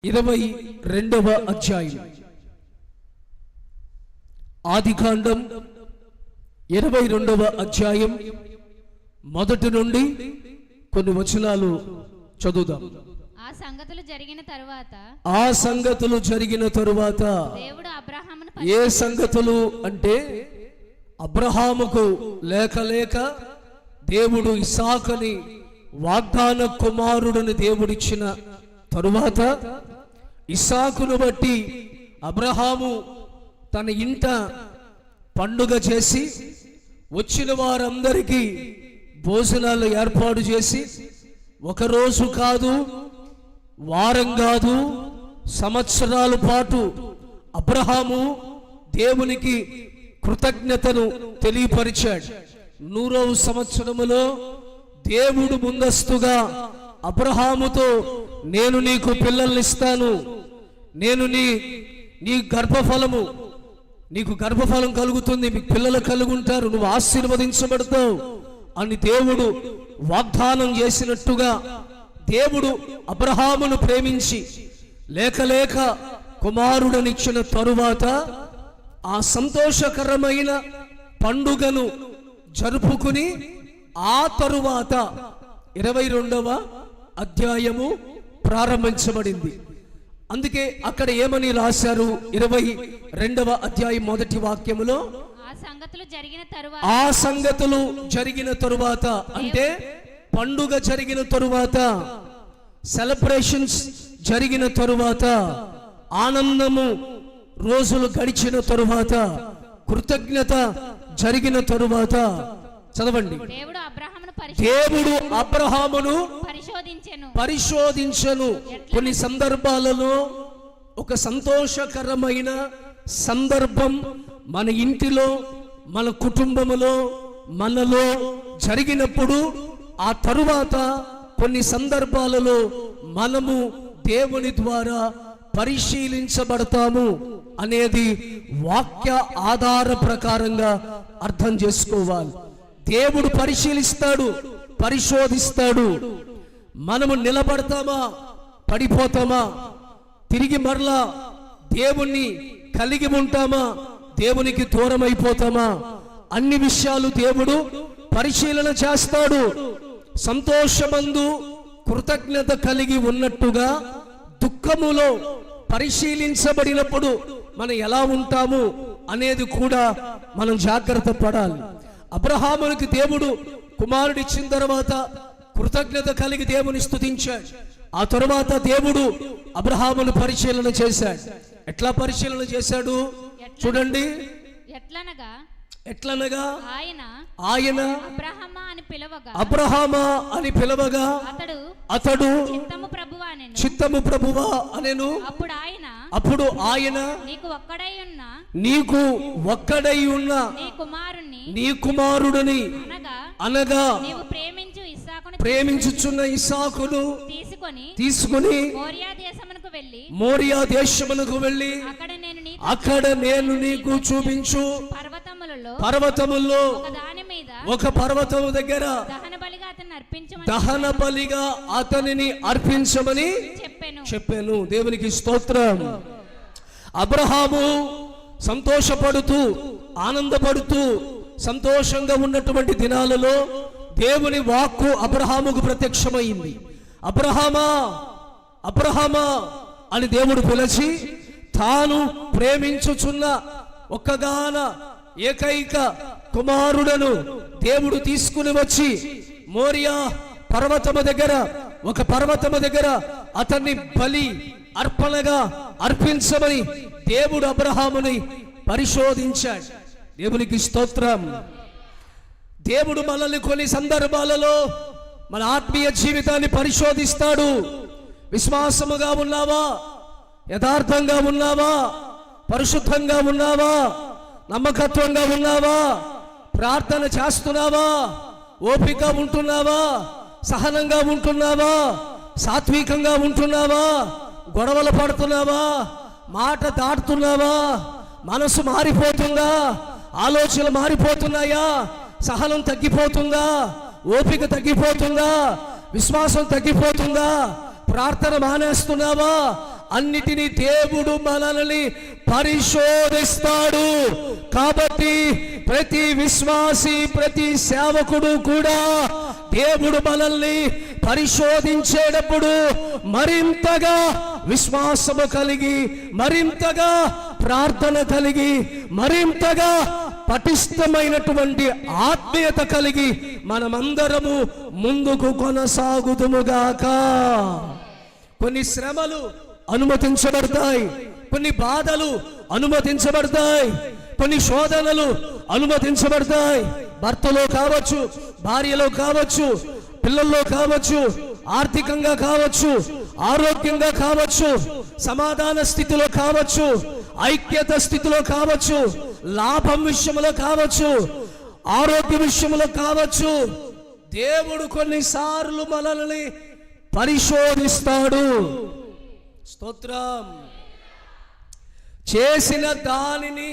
22వ అధ్యాయం ఆదికాండం 22వ అధ్యాయం మొదటి నుండి కొన్ని వచనాలు చదువుదాం. ఆ సంగతులు జరిగిన తరువాత దేవుడు అబ్రహామును ఏ సంగతులు అంటే అబ్రహాముకు లేక దేవుడు ఇస్సాకుని వాగ్దాన కుమారుడిని దేవుడిచ్చిన తరువాత ఇస్సాకును బట్టి అబ్రహాము తన ఇంట పండుగ చేసి వచ్చిన వారందరికీ భోజనాలు ఏర్పాటు చేసి ఒకరోజు కాదు, వారం కాదు, సంవత్సరాల పాటు అబ్రహాము దేవునికి కృతజ్ఞతను తెలియపరిచాడు. 100వ సంవత్సరములో దేవుడు ముందస్తుగా అబ్రహాముతో నేను నీకు పిల్లల్ని ఇస్తాను, నేను నీకు గర్భఫలం కలుగుతుంది, మీకు పిల్లలు కలుగుంటారు, నువ్వు ఆశీర్వదించబడతావు అని దేవుడు వాగ్దానం చేసినట్టుగా దేవుడు అబ్రహామును ప్రేమించి లేక కుమారుడనిచ్చిన తరువాత ఆ సంతోషకరమైన పండుగను జరుపుకుని ఆ తరువాత 22వ అధ్యాయము ప్రారంభించబడింది. అందుకే అక్కడ ఏమని రాశారు? 22వ అధ్యాయం మొదటి వాక్యములో ఆ సంగతులు జరిగిన తరువాత అంటే పండుగ జరిగిన తరువాత, సెలబ్రేషన్స్ జరిగిన తరువాత, ఆనందము రోజులు గడిచిన తరువాత, కృతజ్ఞత జరిగిన తరువాత చదవండి. దేవుడు అబ్రహామును పరిశోధించెను. కొన్ని సందర్భాలలో ఒక సంతోషకరమైన సందర్భం మన ఇంటిలో, మన కుటుంబములో, మనలో జరిగినప్పుడు ఆ తరువాత కొన్ని సందర్భాలలో మనము దేవుని ద్వారా పరిశీలించబడతాము అనేది వాక్య ఆధార ప్రకారంగా అర్థం చేసుకోవాలి. దేవుడు పరిశీలిస్తాడు, పరిశోధిస్తాడు. మనము నిలబడతామా, పడిపోతామా, తిరిగి మరలా దేవుణ్ణి కలిగి ఉంటామా, దేవునికి దూరం అయిపోతామా, అన్ని విషయాలు దేవుడు పరిశీలన చేస్తాడు. సంతోషమందు కృతజ్ఞత కలిగి ఉన్నట్టుగా దుఃఖములో పరిశీలించబడినప్పుడు మనం ఎలా ఉంటాము అనేది కూడా మనం జాగ్రత్త పడాలి. అబ్రహామునికి దేవుడు కుమారుడు ఇచ్చిన తర్వాత కృతజ్ఞత కలిగి దేవుని స్తుతించాడు. ఆ తరువాత దేవుడు అబ్రహామును పరిశీలన చేశాడు. ఎట్లా పరిశీలన చేశాడు చూడండి. ఎట్లనగా ఆయన అబ్రహామా అని పిలవగా అతడు చిత్తము ప్రభువా అనెను. అప్పుడు ఆయన నీకు ఒక్కడై ఉన్న నీ కుమారుడిని అనగా ప్రేమించుచున్న ఇస్సాకును తీసుకుని మోరియా దేశమునకు వెళ్ళి అక్కడ నేను నీకు చూపించు పర్వతముల్లో ఒక పర్వతము దగ్గర దహన బలిగా అతనిని అర్పించమని చెప్పాను. దేవునికి స్తోత్రం. అబ్రహాము సంతోషపడుతూ ఆనందపడుతూ సంతోషంగా ఉన్నటువంటి దినాలలో దేవుని వాక్కు అబ్రహాముకు ప్రత్యక్షమైంది. అబ్రహామా అబ్రహామా అని దేవుడు పిలిచి తాను ప్రేమించుచున్న ఒక్కగాన ఏకైక కుమారుడను దేవుడు తీసుకుని వచ్చి మోరియా పర్వతము దగ్గర ఒక పర్వతము దగ్గర అతన్ని బలి అర్పణగా అర్పించమని దేవుడు అబ్రహాముని పరిశోధించాడు. దేవునికి స్తోత్రం. దేవుడు మనల్ని కొన్ని సందర్భాలలో మన ఆత్మీయ జీవితాన్ని పరిశోధిస్తాడు. విశ్వాసముగా ఉన్నావా, యథార్థంగా ఉన్నావా, పరిశుద్ధంగా ఉన్నావా, నమ్మకత్వంగా ఉన్నావా, ప్రార్థన చేస్తున్నావా, ఓపిక ఉంటున్నావా, సహనంగా ఉంటున్నావా, సాత్వికంగా ఉంటున్నావా, గొడవలు పడుతున్నావా, మాట దాటుతున్నావా, మనసు మారిపోతుందా, ఆలోచనలు మారిపోతున్నాయా, సహనం తగ్గిపోతుందా, ఓపిక తగ్గిపోతుందా, విశ్వాసం తగ్గిపోతుందా, ప్రార్థన మానేస్తున్నావా, అన్నిటినీ దేవుడు మనల్ని పరిశోధిస్తాడు. కాబట్టి ప్రతి విశ్వాసి, ప్రతి సేవకుడు కూడా దేవుడు మనల్ని పరిశోధించేటప్పుడు మరింతగా విశ్వాసము కలిగి, మరింతగా ప్రార్థన కలిగి, మరింతగా పటిష్టమైనటువంటి ఆత్మీయత కలిగి మనమందరము ముందుకు కొనసాగుదుముగాక. కొన్ని శ్రమలు అనుమతించబడతాయి, కొన్ని బాధలు అనుమతించబడతాయి, కొన్ని శోధనలు అనుమతించబడతాయి. భర్తలో కావచ్చు, భార్యలో కావచ్చు, పిల్లల్లో కావచ్చు, ఆర్థికంగా కావచ్చు, ఆరోగ్యంగా కావచ్చు, సమాధాన స్థితిలో కావచ్చు, ఐక్యత స్థితిలో కావచ్చు, లాభం విషయంలో కావచ్చు, ఆరోగ్య విషయంలో కావచ్చు. దేవుడు కొన్నిసార్లు మనల్ని పరిశోధిస్తాడు. స్తోత్రం. చేసిన దానిని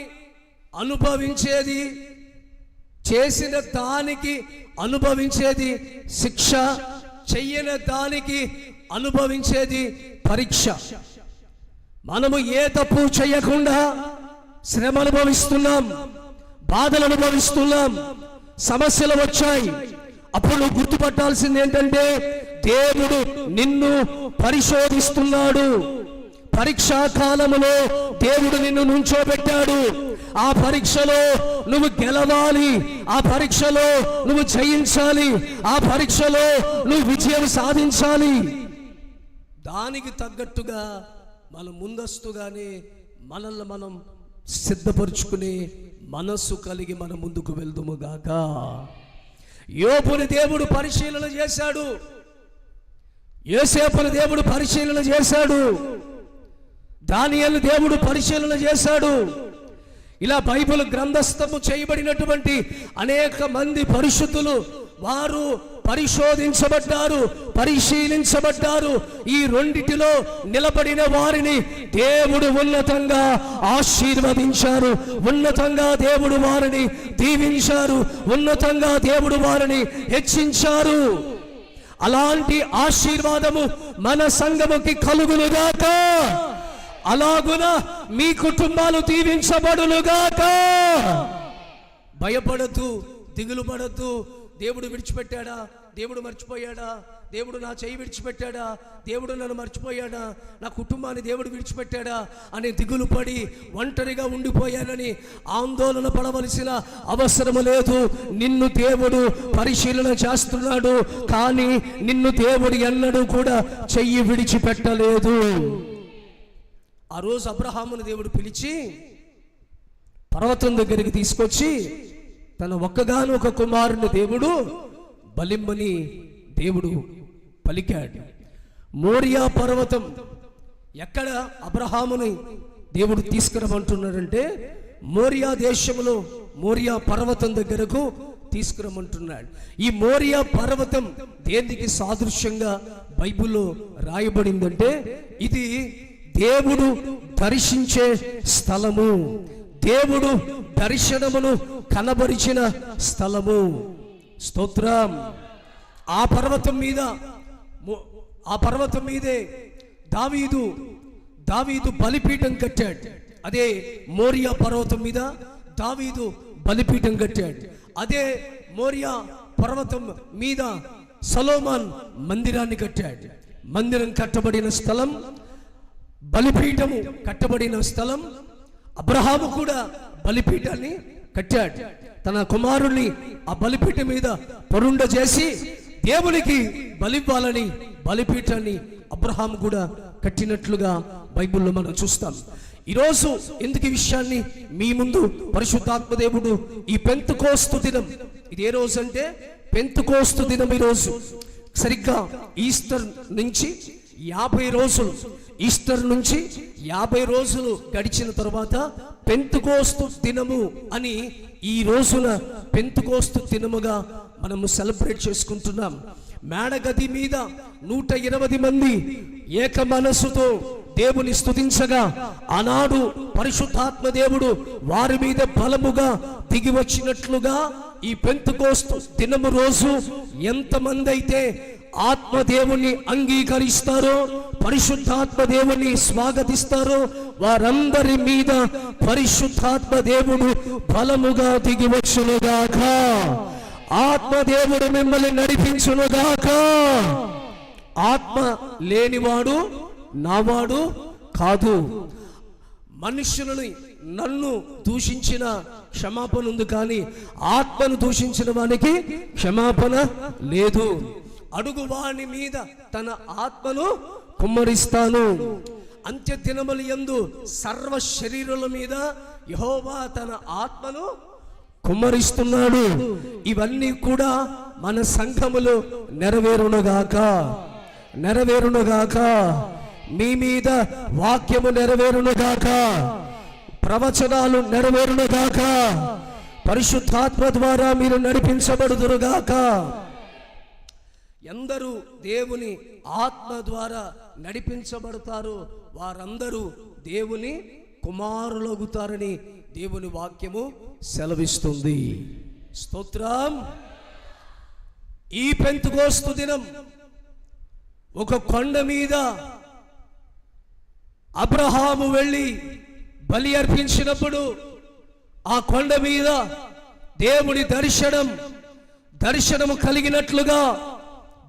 అనుభవించేది, చేసిన దానికి అనుభవించేది శిక్ష, చెయ్యని దానికి అనుభవించేది పరీక్ష. మనము ఏ తప్పు చేయకుండా శ్రమ అనుభవిస్తున్నాం, బాధలు అనుభవిస్తున్నాం, సమస్యలు వచ్చాయి. అప్పుడు నువ్వు గుర్తుపట్టాల్సింది ఏంటంటే దేవుడు నిన్ను పరిశోధిస్తున్నాడు. పరీక్షా కాలములో దేవుడు నిన్ను నుంచోబెట్టాడు. ఆ పరీక్షలో నువ్వు గెలవాలి, ఆ పరీక్షలో నువ్వు జయించాలి, ఆ పరీక్షలో నువ్వు విజయం సాధించాలి. దానికి తగ్గట్టుగా మనం ముందస్తుగానే మనల్ని మనం సిద్ధపరుచుకుని మనస్సు కలిగి మనం ముందుకు వెళ్దుము గాక. యోబుని దేవుడు పరిశీలన చేశాడు, యోసేపుని దేవుడు పరిశీలన చేశాడు, దానియేలు దేవుడు పరిశీలన చేశాడు. ఇలా బైబిల్ గ్రంథస్థము చేయబడినటువంటి అనేక మంది పరిశుద్ధులు వారు పరిశోధించబడ్డారు, పరిశీలించబడ్డారు. ఈ రెండిటిలో నిలబడిన వారిని దేవుడు ఉన్నతంగా ఆశీర్వదించారు, ఉన్నతంగా దేవుడు వారిని దీవించారు, ఉన్నతంగా దేవుడు వారిని హెచ్చించారు. అలాంటి ఆశీర్వాదము మన సంఘముకి కలుగునుగాక. అలాగున మీ కుటుంబాలు దీవించబడునుగాక. భయపడద్దు, దిగులు పడద్దు. దేవుడు విడిచిపెట్టాడా, దేవుడు మర్చిపోయాడా, దేవుడు నా చేయి విడిచిపెట్టాడా, దేవుడు నన్ను మర్చిపోయాడా, నా కుటుంబాన్ని దేవుడు విడిచిపెట్టాడా అని దిగులు పడి ఒంటరిగా ఉండిపోయానని ఆందోళన పడవలసిన అవసరం లేదు. నిన్ను దేవుడు పరిశీలన చేస్తున్నాడు, కానీ నిన్ను దేవుడు ఎన్నడూ కూడా చెయ్యి విడిచిపెట్టలేదు. ఆ రోజు అబ్రహామును దేవుడు పిలిచి పర్వతం దగ్గరికి తీసుకొచ్చి తన ఒక్కగానొక కుమారుని దేవుడు బలిమ్మని దేవుడు పలికాడు. మోరియా పర్వతం ఎక్కడ అబ్రహాముని దేవుడు తీసుకురమంటున్నాడంటే మోరియా దేశంలో మోరియా పర్వతం దగ్గరకు తీసుకురమంటున్నాడు. ఈ మోరియా పర్వతం దేనికి సాదృశ్యంగా బైబిల్లో రాయబడిందంటే ఇది దేవుడు దర్శించే స్థలము, దేవుడు దర్శనమును కనబరిచిన స్థలము. స్తోత్రం. ఆ పర్వతం మీదే దావీదు బలిపీఠం కట్టాడు. అదే మోరియా పర్వతం మీద దావీదు బలిపీఠం కట్టాడు. అదే మోరియా పర్వతం మీద సొలొమోను మందిరాన్ని కట్టాడు. మందిరం కట్టబడిన స్థలం, బలిపీఠము కట్టబడిన స్థలం. అబ్రహాము కూడా బలిపీఠాన్ని కట్టాడు. తన కుమారుణ్ణి ఆ బలిపీఠం మీద పరుండ చేసి దేవునికి బలివ్వాలని బలిపీఠాన్ని అబ్రహాము కూడా కట్టినట్లుగా బైబిల్లో మనం చూస్తాం. ఈరోజు ఎందుకు ఈ విషయాన్ని మీ ముందు పరిశుద్ధాత్మ దేవుడు ఈ పెంతెకోస్తు దినం, ఇది ఏ రోజు అంటే పెంతెకోస్తు దినం. ఈరోజు సరిగ్గా ఈస్టర్ నుంచి 50 రోజులు, ఈస్టర్ నుంచి 50 రోజులు గడిచిన తర్వాత పెంతెకోస్తు దినము అని ఈ రోజున పెంతెకోస్తు దినముగా మనము సెలబ్రేట్ చేసుకుంటున్నాం. మేడగది మీద 120 మంది ఏక మనస్సుతో దేవుని స్తుతించగా ఆనాడు పరిశుద్ధాత్మ దేవుడు వారి మీద బలముగా దిగి వచ్చినట్లుగా ఈ పెంతెకోస్తు దినము రోజు ఎంతమంది అయితే ఆత్మదేవుని అంగీకరిస్తారో, పరిశుద్ధాత్మ దేవుని స్వాగతిస్తారో, వారందరి మీద పరిశుద్ధాత్మ దేవుడు బలముగా దిగి వచ్చునుగాక. ఆత్మదేవుడు మిమ్మల్ని నడిపించునుగాక. ఆత్మ లేనివాడు నావాడు కాదు. మనుషులని నన్ను దూషించిన క్షమాపణ ఉంది, కానీ ఆత్మను దూషించిన వానికి క్షమాపణ లేదు. అడుగు వాని మీద తన ఆత్మను కుమ్మరిస్తాను. అంత్య దినముల యందు సర్వ శరీరుల మీద యెహోవా తన ఆత్మను కుమ్మరిస్తున్నాడు. ఇవన్నీ కూడా మన సంఘములో నెరవేరునుగాక, నెరవేరునుగాక. మీ మీద వాక్యము నెరవేరునుగాక, ప్రవచనాలు నెరవేరునుగాక, పరిశుద్ధాత్మ ద్వారా మీరు నడిపించబడుదురుగాక. ఎందరూ దేవుని ఆత్మ ద్వారా నడిపించబడతారు వారందరూ దేవుని కుమారులగుతారని దేవుని వాక్యము సెలవిస్తుంది. స్తోత్రం. ఈ పెంతెకోస్తు దినం ఒక కొండ మీద అబ్రహాము వెళ్ళి బలి అర్పించినప్పుడు ఆ కొండ మీద దేవుని దర్శనము కలిగినట్లుగా,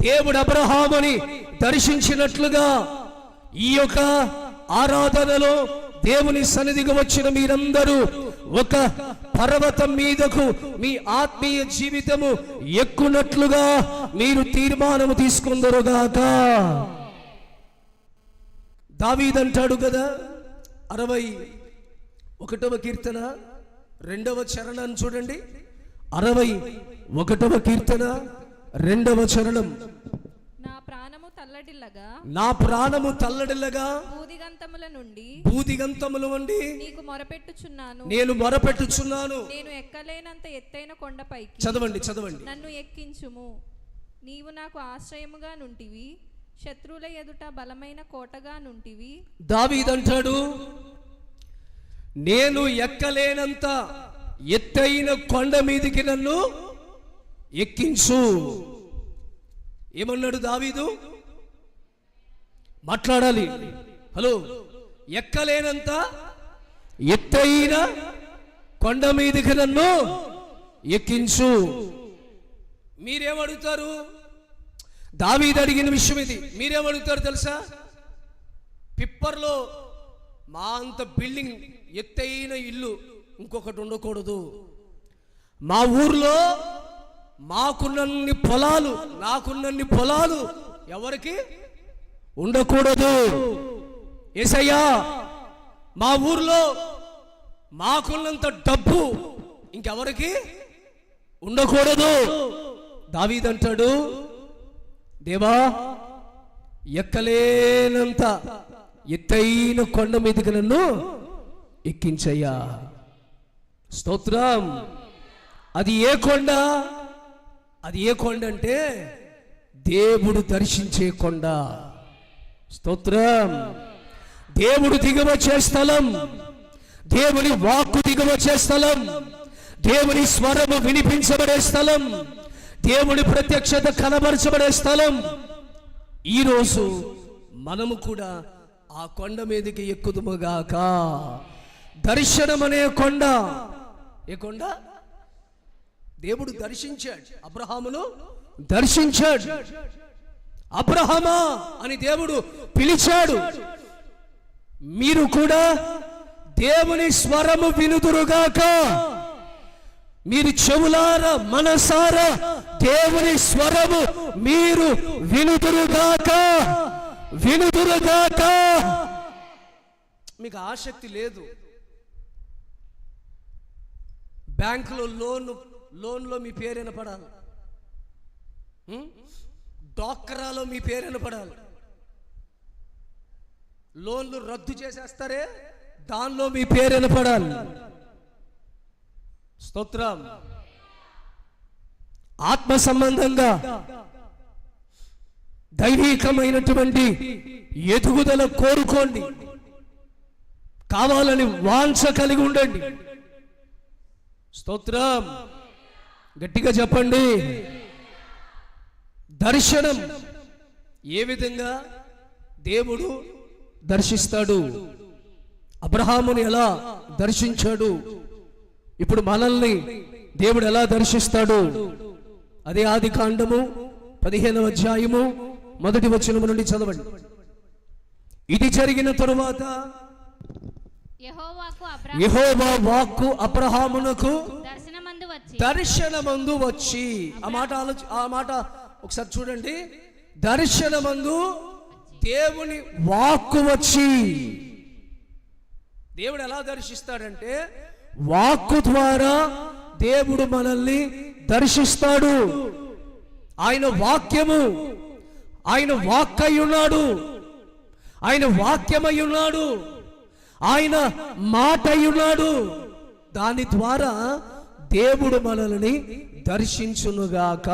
దేవుడు అబ్రహాముని దర్శించినట్లుగా ఈ యొక్క ఆరాధనలో దేవుని సన్నిధికి వచ్చిన మీరందరూ ఒక పర్వతం మీదకు మీ ఆత్మీయ జీవితము ఎక్కునట్లుగా మీరు తీర్మానము తీసుకుందరుగాక. దావీదంటాడు కదా, 61వ కీర్తన 2వ చరణాన్ని చూడండి. 61వ కీర్తన 2వ చరణం. నా ప్రాణము తల్లడిల్లగా భూదిగంతముల నుండి నేను మొరపెట్టుచున్నాను. నేను ఎక్కలేనంత ఎత్తైన కొండపైకి చదవండి నన్ను ఎక్కించుము. నీవు నాకు ఆశ్రయముగా నుంటివి, శత్రువుల ఎదుట బలమైన కోటగా నుంటివి. దావీదంటాడు, నేను ఎక్కలేనంత ఎత్తైన కొండ మీదికి నన్ను ఎక్కించు. ఏమన్నాడు దావీదు? మాట్లాడాలి. హలో. ఎక్కలేనంత ఎత్తైన కొండ మీదికి నన్ను ఎక్కించు. మీరేమడుగుతారు? దావీదు అడిగిన విషయం ఇది. మీరేమడుగుతారు తెలుసా? పిప్పర్లో మా అంత బిల్డింగ్, ఎత్తైన ఇల్లు ఇంకొకటి ఉండకూడదు. మా ఊర్లో నాకున్నన్ని పొలాలు ఎవరికి ఉండకూడదు. యేసయ్యా, మా ఊర్లో మాకున్నంత డబ్బు ఇంకెవరికి ఉండకూడదు. దావీదంటాడు, దేవా, ఎక్కలేనంత ఎత్తైన కొండ మీదకి నన్ను ఎక్కించయ్యా. స్తోత్రం. అది ఏ కొండ? అది ఏ కొండ అంటే దేవుడు దర్శించే కొండ. స్తోత్రం. దేవుడు దిగవచ్చే స్థలం, దేవుని వాక్కు దిగవచ్చే స్థలం, దేవుని స్వరము వినిపించబడే స్థలం, దేవుని ప్రత్యక్షత కనబరచబడే స్థలం. ఈరోజు మనము కూడా ఆ కొండ మీదకి ఎక్కుదుముగాక. దర్శనం అనే కొండ. ఏ కొండ? దేవుడు దర్శించాడు, అబ్రహామును దర్శించాడు. అబ్రహామా అని దేవుడు పిలిచాడు. మీరు కూడా దేవుని స్వరము వినుదురుగాక. మీరు చెవులారా మనసారా దేవుని స్వరము మీరు వినుదురుగాక. మీకు ఆసక్తి లేదు. బ్యాంకులో లోన్లో మీ పేరు వినపడాలి, డాక్రాలో మీ పేరు వినపడాలి. లోన్లు రద్దు చేసేస్తారే, దానిలో మీ పేరు వినపడాలి. స్తోత్రం. ఆత్మ సంబంధంగా దైవికమైనటువంటి ఎదుగుదల కోరుకోండి. కావాలని వాంఛ కలిగి ఉండండి. స్తోత్రం. గట్టిగా చెప్పండి. దర్శనం ఏ విధంగా దేవుడు దర్శిస్తాడు? అబ్రహాముని ఎలా దర్శించాడు? ఇప్పుడు మనల్ని దేవుడు ఎలా దర్శిస్తాడు? అదే ఆదికాండము 15వ అధ్యాయము 1వ వచనం నుండి చదవండి. ఇది జరిగిన తరువాత యెహోవా వాక్కు అబ్రహామునకు దర్శనమందు వచ్చి, ఆ మాట ఒకసారి చూడండి. దర్శనమందు దేవుని వాక్కు వచ్చి. దేవుడు ఎలా దర్శిస్తాడంటే వాక్కు ద్వారా దేవుడు మనల్ని దర్శిస్తాడు. ఆయన వాక్యము, ఆయన వాక్కై ఉన్నాడు, ఆయన వాక్యమై ఉన్నాడు, ఆయన మాట అయి ఉన్నాడు. దాని ద్వారా దేవుడు మనల్ని దర్శించునుగాక.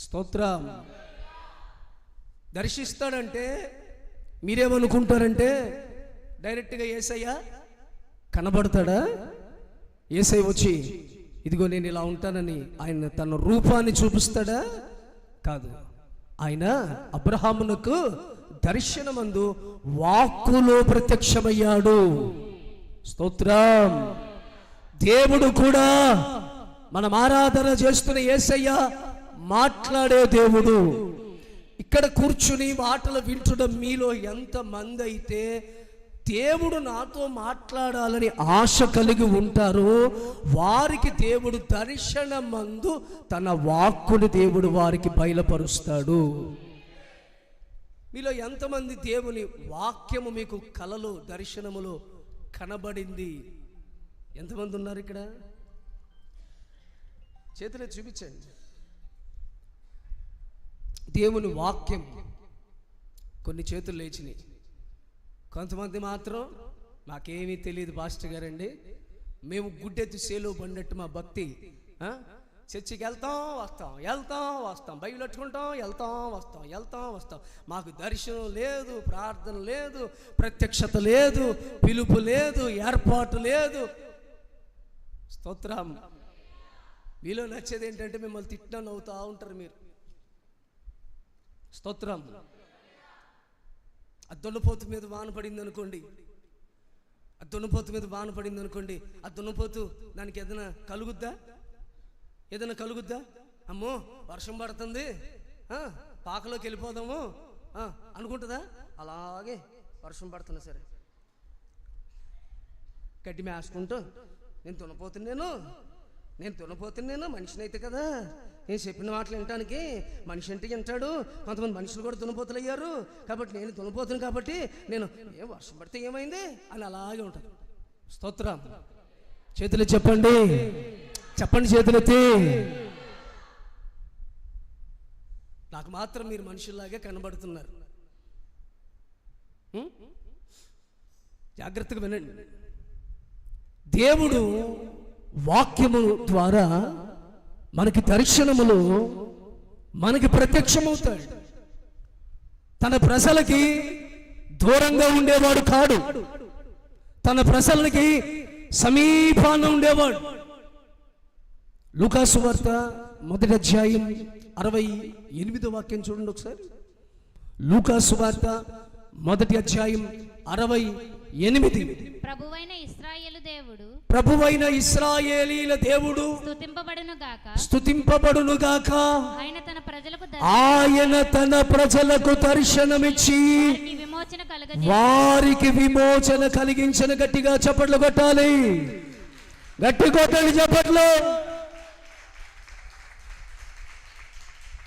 స్తోత్రం. దర్శిస్తాడంటే మీరేమనుకుంటారంటే డైరెక్ట్గా యేసయ్య కనబడతాడా? యేసయ్య వచ్చి ఇదిగో నేను ఇలా ఉంటానని ఆయన తన రూపాన్ని చూపిస్తాడా? కాదు. ఆయన అబ్రహామునకు దర్శనమందు వాక్కులో ప్రత్యక్షమయ్యాడు. స్తోత్రం. దేవుడు కూడా మనం ఆరాధన చేస్తున్న యేసయ్య మాట్లాడే దేవుడు. ఇక్కడ కూర్చుని మాటలు వింటున్న మీలో ఎంతమంది అయితే దేవుడు నాతో మాట్లాడాలని ఆశ కలిగి ఉంటారో వారికి దేవుడు దర్శనమందు తన వాక్కుని దేవుడు వారికి బయలుపరుస్తాడు. మీలో ఎంతమంది దేవుని వాక్యము మీకు కలలో దర్శనములో కనబడింది? ఎంతమంది ఉన్నారు ఇక్కడ? చేతులు చూపించండి. దేవుని వాక్యం కొన్ని చేతులు లేచినాయి. కొంతమంది మాత్రం మాకేమీ తెలియదు పాస్టర్ గారండి, మేము గుడ్డెత్తి సేలో పడినట్టు మా భక్తి. చర్చికి వెళ్తాం వస్తాం, బైబిల్ పట్టుకుంటాం, వెళ్తాం వస్తాం. మాకు దర్శనం లేదు, ప్రార్థన లేదు, ప్రత్యక్షత లేదు, పిలుపు లేదు, ఏర్పాటు లేదు. స్తోత్రం. మీలో నచ్చేది ఏంటంటే మిమ్మల్ని తిట్టినా నవ్వుతూ ఉంటారు మీరు. స్తోత్రం. ఆ దున్నపోతు మీద వాన పడింది అనుకోండి, ఆ దున్నపోతు దానికి ఏదైనా కలుగుద్దా? అమ్మో వర్షం పడుతుంది, పాకలోకి వెళ్ళిపోదాము అనుకుంటుందా? అలాగే వర్షం పడుతున్నా సరే గడ్డి మేసుకుంటూ నేను దున్నపోతున్నాను మనిషిని అయితే కదా, నేను చెప్పిన మాటలు వినటానికి మనిషి అంటే వింటాడు. కొంతమంది మనుషులు కూడా దున్నపోతులు అయ్యారు కాబట్టి నేను దున్నపోతును కాబట్టి నేను వర్షం పడితే ఏమైంది అని అలాగే ఉంటుంది. స్తోత్రం. చేతులు చెప్పండి చేతులెత్తి. నాకు మాత్రం మీరు మనుషుల్లాగే కనబడుతున్నారు. జాగ్రత్తగా వినండి. దేవుడు వాక్యము ద్వారా మనకి దర్శనములు మనకి ప్రత్యక్షమవుతాడు. తన ప్రజలకి దూరంగా ఉండేవాడు కాడు, తన ప్రజలకి సమీపాన ఉండేవాడు. లూకా సువార్త 1వ అధ్యాయం 68వ వాక్యం చూడండి ఒకసారి. లూకా సువార్త 1వ అధ్యాయం 68. ప్రభువైన ఇశ్రాయేలీల దేవుడు స్తుతింపబడును గాక. ఆయన తన ప్రజలకు దర్శనమిచ్చి వారికి విమోచన కలిగించిన. గట్టిగా చప్పట్లు కొట్టాలి, గట్టి కొట్టాలి చప్పట్లు.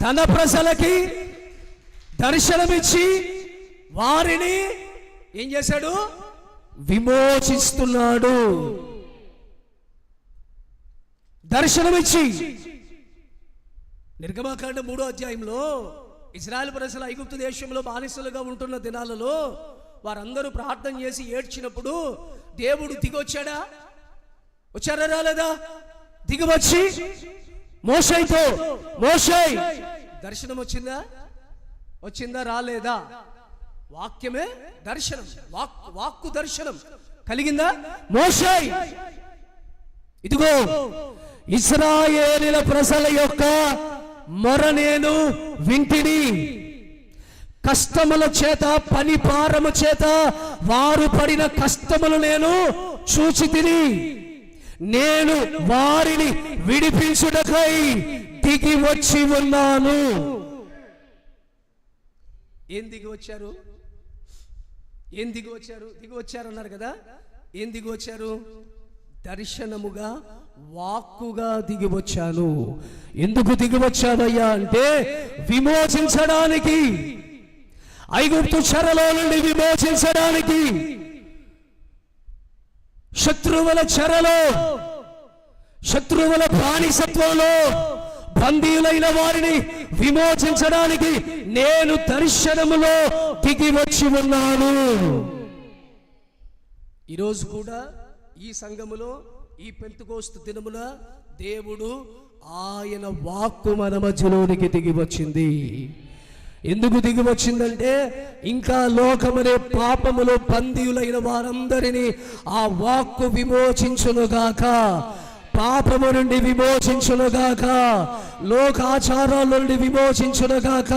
తన ప్రజలకి దర్శనమిచ్చి వారిని ఏం చేశాడు? విమోచిస్తున్నాడు. దర్శనమిచ్చి. నిర్గమకాండ 3వ అధ్యాయంలో ఇశ్రాయేలు ప్రజలు ఐగుప్తు దేశంలో బానిసలుగా ఉంటున్న దినాలలో వారందరూ ప్రార్థన చేసి ఏడ్చినప్పుడు దేవుడు దిగొచ్చాడా? వచ్చారా రాలేదా? దిగివచ్చి మోషేతో మోషే దర్శనం వచ్చిందా రాలేదా? వాక్యమే దర్శనం, వాక్కు దర్శనం కలిగిందా? మోషే ఇదిగో ఇశ్రాయేలీల ప్రజల యొక్క మొర నేను వింటిని. కష్టముల చేత, పని భారము చేత వారు పడిన కష్టములు నేను చూచితిని. నేను వారిని విడిపించుటకై దిగి వచ్చి ఉన్నాను. ఏం దిగి వచ్చారు? ఏం దిగి వచ్చారు? దిగి వచ్చారు అన్నారు కదా. ఏం దిగి వచ్చారు? దర్శనముగా, వాక్కుగా దిగి వచ్చాను. ఎందుకు దిగి వచ్చావయ్యా అంటే విమోచించడానికి, ఐగుప్తు చెరలో నుండి విమోచించడానికి, శత్రువుల చెరలో, శత్రువుల బానిసత్వంలో బందీలైన వారిని విమోచించడానికి నేను దర్శనములో దిగి వచ్చి ఉన్నాను. ఈరోజు కూడా ఈ సంఘములో, ఈ పెంతెకోస్తు దినమున దేవుడు ఆయన వాక్కు మన మధ్యలోనికి దిగి వచ్చింది. ఎందుకు దిగి వచ్చిందంటే ఇంకా లోకమనే పాపములో బందీయులైన వారందరినీ ఆ వాక్కు విమోచించునుగాక, పాపము నుండి విమోచించునుగాక, లోకాచారాల నుండి విమోచించునుగాక,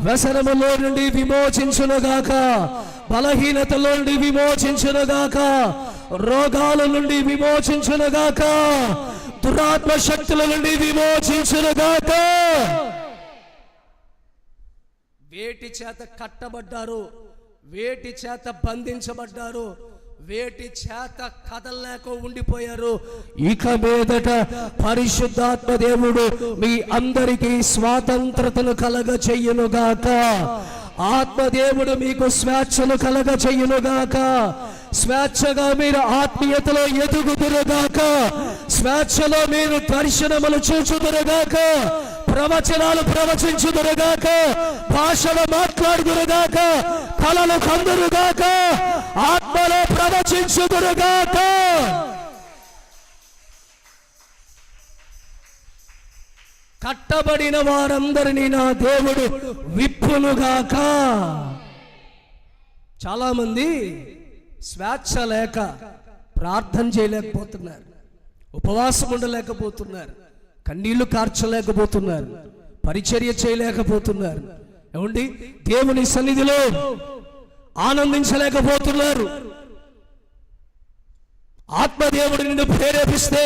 వ్యసనములో నుండి విమోచించునుగాక, బలహీనతల నుండి విమోచించునుగాక, రోగాల నుండి విమోచించునుగాక, దురాత్మ శక్తుల నుండి విమోచించునుగాక. వేటి చేత కట్టబడ్డారు, వేటి చేత బంధించబడ్డారు, వేటి చేత కదలలేక ఉండిపోయారు, ఇక మీదట పరిశుద్ధాత్మ దేవుడు మీ అందరికీ స్వాతంత్రతను కలగ చెయ్యునుగాక. ఆత్మదేవుడు మీకు స్వేచ్ఛను కలగ చెయ్యునుగాక. స్వేచ్ఛగా మీరు ఆత్మీయతలో ఎదుగుదురుగాక. స్వేచ్ఛలో మీరు దర్శనములు చూచుదురుగాక, ప్రవచనాలు ప్రవచించుదురుగాక, భాషలు మాట్లాడుదురుగాక, కలలు కందురుగాక, ఆత్మలో ప్రవచించుదురుగాక. కట్టబడిన వారందరినీ నా దేవుడు విప్పునుగాక. చాలా మంది స్వేచ్ఛ లేక ప్రార్థన చేయలేకపోతున్నారు, ఉపవాసం ఉండలేకపోతున్నారు, కన్నీళ్లు కార్చలేకపోతున్నారు, పరిచర్య చేయలేకపోతున్నారు, ఏమండి దేవుని సన్నిధిలో ఆనందించలేకపోతున్నారు. ఆత్మదేవుడు నిన్ను ప్రేరేపిస్తే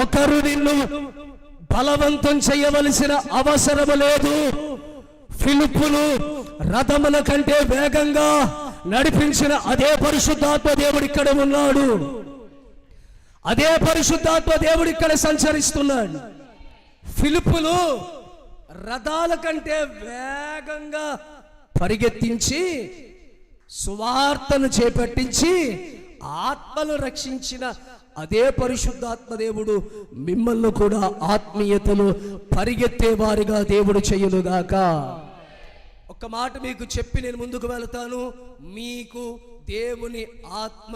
ఒకరు నిన్ను బలవంతం చేయవలసిన అవసరం లేదు. ఫిలిప్పును రథముల కంటే వేగంగా నడిపించిన అదే పరిశుద్ధాత్మ దేవుడు ఇక్కడ ఉన్నాడు. అదే పరిశుద్ధాత్మ దేవుడు ఇక్కడ సంచరిస్తున్నాడు. ఫిలిప్పును రథాల కంటే వేగంగా పరిగెత్తించి సువార్తను చేపట్టించి ఆత్మను రక్షించిన అదే పరిశుద్ధాత్మ దేవుడు మిమ్మల్ని కూడా ఆత్మీయతలో పరిగెత్తే వారిగా దేవుడు చెయ్యునుగాక. ఒక్క మాట మీకు చెప్పి నేను ముందుకు వెళతాను. మీకు దేవుని ఆత్మ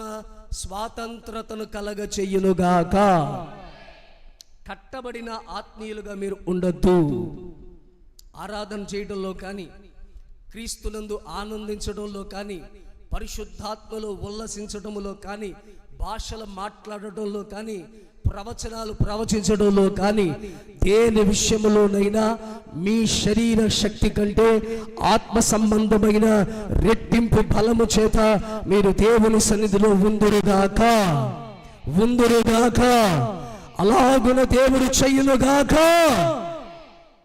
స్వాతంత్రతను కలగ చెయ్యునుగాక. కట్టబడిన ఆత్మీయులుగా మీరు ఉండొద్దు. ఆరాధన చేయడంలో కానీ, క్రీస్తునందు ఆనందించడంలో కానీ, పరిశుద్ధాత్మలో ఉల్లసించడంలో కానీ, భాషలు మాట్లాడటంలో కానీ, ప్రవచనాలు ప్రవచించడంలో కానీ, దేని విషయంలోనైనా మీ శరీర శక్తి కంటే ఆత్మ సంబంధమైన రెట్టింపు బలము చేత మీరు దేవుని సన్నిధిలో ఉందురుగాక, ఉందురుగాక. అలాగున దేవుడు చెయ్యునుగాక.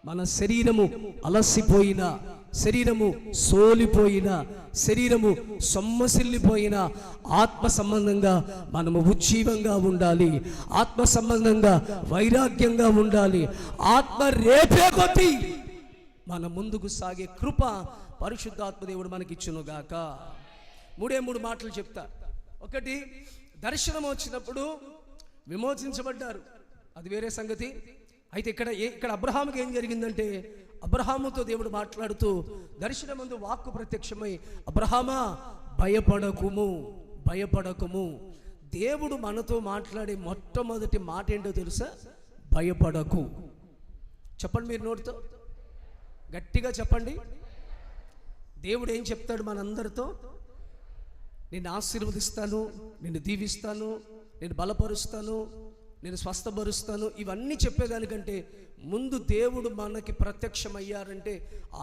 మన శరీరము అలసిపోయినా, శరీరము సోలిపోయిన, శరీరము సొమ్మసిల్లిపోయిన ఆత్మ సంబంధంగా మనము ఉజ్జీవంగా ఉండాలి. ఆత్మ సంబంధంగా వైరాగ్యంగా ఉండాలి. ఆత్మ రేపే కొద్ది మన ముందుకు సాగే కృప పరిశుద్ధాత్మ దేవుడు మనకిచ్చునుగాక. మూడు మాటలు చెప్తా. ఒకటి, దర్శనం వచ్చినప్పుడు విమోచించబడ్డారు, అది వేరే సంగతి. అయితే ఇక్కడ అబ్రహాముకి ఏం జరిగిందంటే, అబ్రహాముతో దేవుడు మాట్లాడుతూ దర్శనమందు వాక్కు ప్రత్యక్షమై, అబ్రహామా భయపడకుము, భయపడకుము. దేవుడు మనతో మాట్లాడే మొట్టమొదటి మాట ఏంటో తెలుసా? భయపడకు. చెప్పండి మీరు నోటితో గట్టిగా చెప్పండి. దేవుడు ఏం చెప్తాడు మనందరితో? నిన్ను ఆశీర్వదిస్తాను, నిన్ను దీవిస్తాను, నేను బలపరుస్తాను, నేను స్వస్థపరుస్తాను, ఇవన్నీ చెప్పేదానికంటే ముందు దేవుడు మనకి ప్రత్యక్షమయ్యారంటే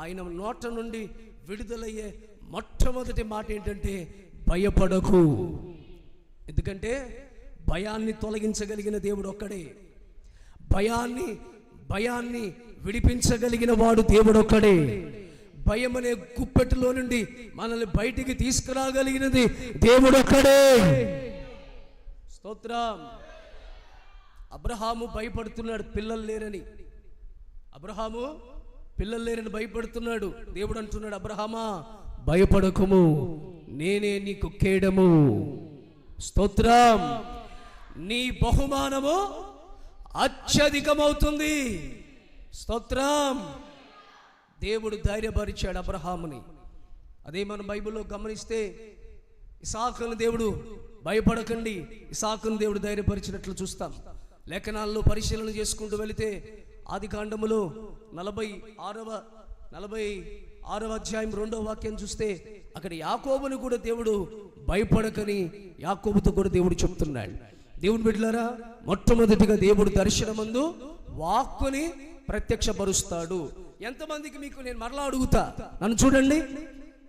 ఆయన నోట నుండి విడుదలయ్యే మొట్టమొదటి మాట ఏంటంటే భయపడకు. ఎందుకంటే భయాన్ని తొలగించగలిగిన దేవుడు ఒక్కడే. భయాన్ని విడిపించగలిగిన వాడు దేవుడు ఒక్కడే. భయం అనే గుప్పెట్టులో నుండి మనల్ని బయటికి తీసుకురాగలిగినది దేవుడు ఒక్కడే. స్తోత్రం. అబ్రహాము భయపడుతున్నాడు పిల్లలు లేరని. భయపడుతున్నాడు. దేవుడు అంటున్నాడు, అబ్రహామా భయపడకుము, నేనే నీకు కేడము. స్తోత్రం. నీ బహుమానము అత్యధికమవుతుంది. స్తోత్రం. దేవుడు ధైర్యపరిచాడు అబ్రహాముని. అదే మనం బైబిల్లో గమనిస్తే ఇసాకును దేవుడు భయపడకండి, ఇసాకును దేవుడు ధైర్యపరిచినట్లు చూస్తాం. లేఖనాల్లో పరిశీలన చేసుకుంటూ వెళితే ఆదికాండములో 46వ అధ్యాయం 2వ వాక్యం చూస్తే అక్కడ యాకోబుని కూడా దేవుడు భయపడకని యాకోబుతో కూడా దేవుడు చెప్తున్నాడు. దేవుని బిడ్డలారా, మొట్టమొదటిగా దేవుడు దర్శనమందు వాక్కుని ప్రత్యక్షపరుస్తాడు. ఎంతమందికి మీకు నేను మరలా అడుగుతా, నన్ను చూడండి,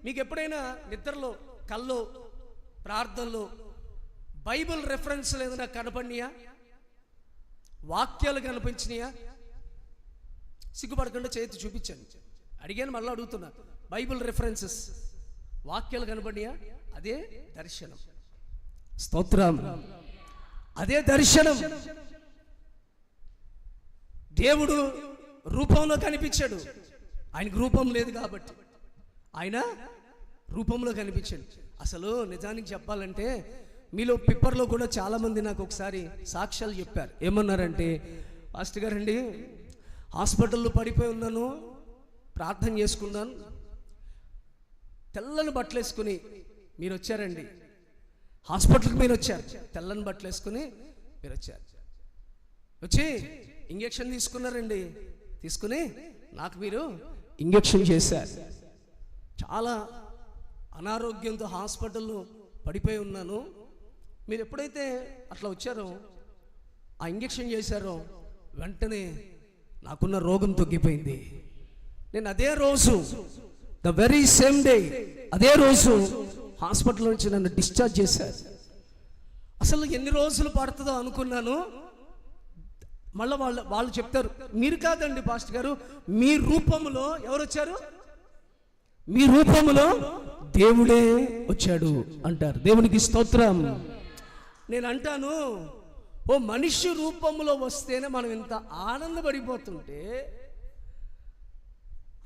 మీకు ఎప్పుడైనా నిద్రలో, కల్లో, ప్రార్థనలో బైబిల్ రెఫరెన్స్ ఏదైనా కనపడినాయా? వాక్యాలు కనిపించినాయా? సిగ్గుపడకుండా చేతి చూపించండి. అడిగాను, మళ్ళీ అడుగుతున్నా. బైబిల్ రెఫరెన్సెస్, వాక్యాలు కనపడినాయా? అదే దర్శనం. స్తోత్రం. అదే దర్శనం. దేవుడు రూపంలో కనిపించాడు. ఆయనకు రూపం లేదు కాబట్టి ఆయన రూపంలో కనిపించాడు. అసలు నిజానికి చెప్పాలంటే మీలో పిప్పర్లో కూడా చాలామంది నాకు ఒకసారి సాక్ష్యాలు చెప్పారు. ఏమన్నారంటే, పాస్టర్ గారండి, హాస్పిటల్లో పడిపోయి ఉన్నాను, ప్రార్థన చేసుకున్నాను, తెల్లని బట్టలు వేసుకుని మీరు వచ్చారండి. హాస్పిటల్కి మీరు వచ్చారు, తెల్లని బట్టలు వేసుకుని మీరు వచ్చారు. వచ్చి ఇంజెక్షన్ తీసుకున్నారండి. తీసుకుని నాకు మీరు ఇంజెక్షన్ చేశారు. చాలా అనారోగ్యంతో హాస్పిటల్లో పడిపోయి ఉన్నాను. మీరు ఎప్పుడైతే అట్లా వచ్చారో, ఆ ఇంజెక్షన్ చేశారో, వెంటనే నాకున్న రోగం తగ్గిపోయింది. నేను అదే రోజు, ద వెరీ సేమ్ డే, అదే రోజు హాస్పిటల్ నుంచి నన్ను డిశ్చార్జ్ చేశారు. అసలు ఎన్ని రోజులు పడుతుందో అనుకున్నాను. మళ్ళీ వాళ్ళు చెప్తారు, మీరు కాదండి పాస్టర్ గారు, మీ రూపంలో ఎవరు వచ్చారు? మీ రూపంలో దేవుడే వచ్చాడు అంటారు. దేవునికి స్తోత్రం. నేను అంటాను, ఓ మనిషి రూపంలో వస్తేనే మనం ఇంత ఆనందపడిపోతుంటే,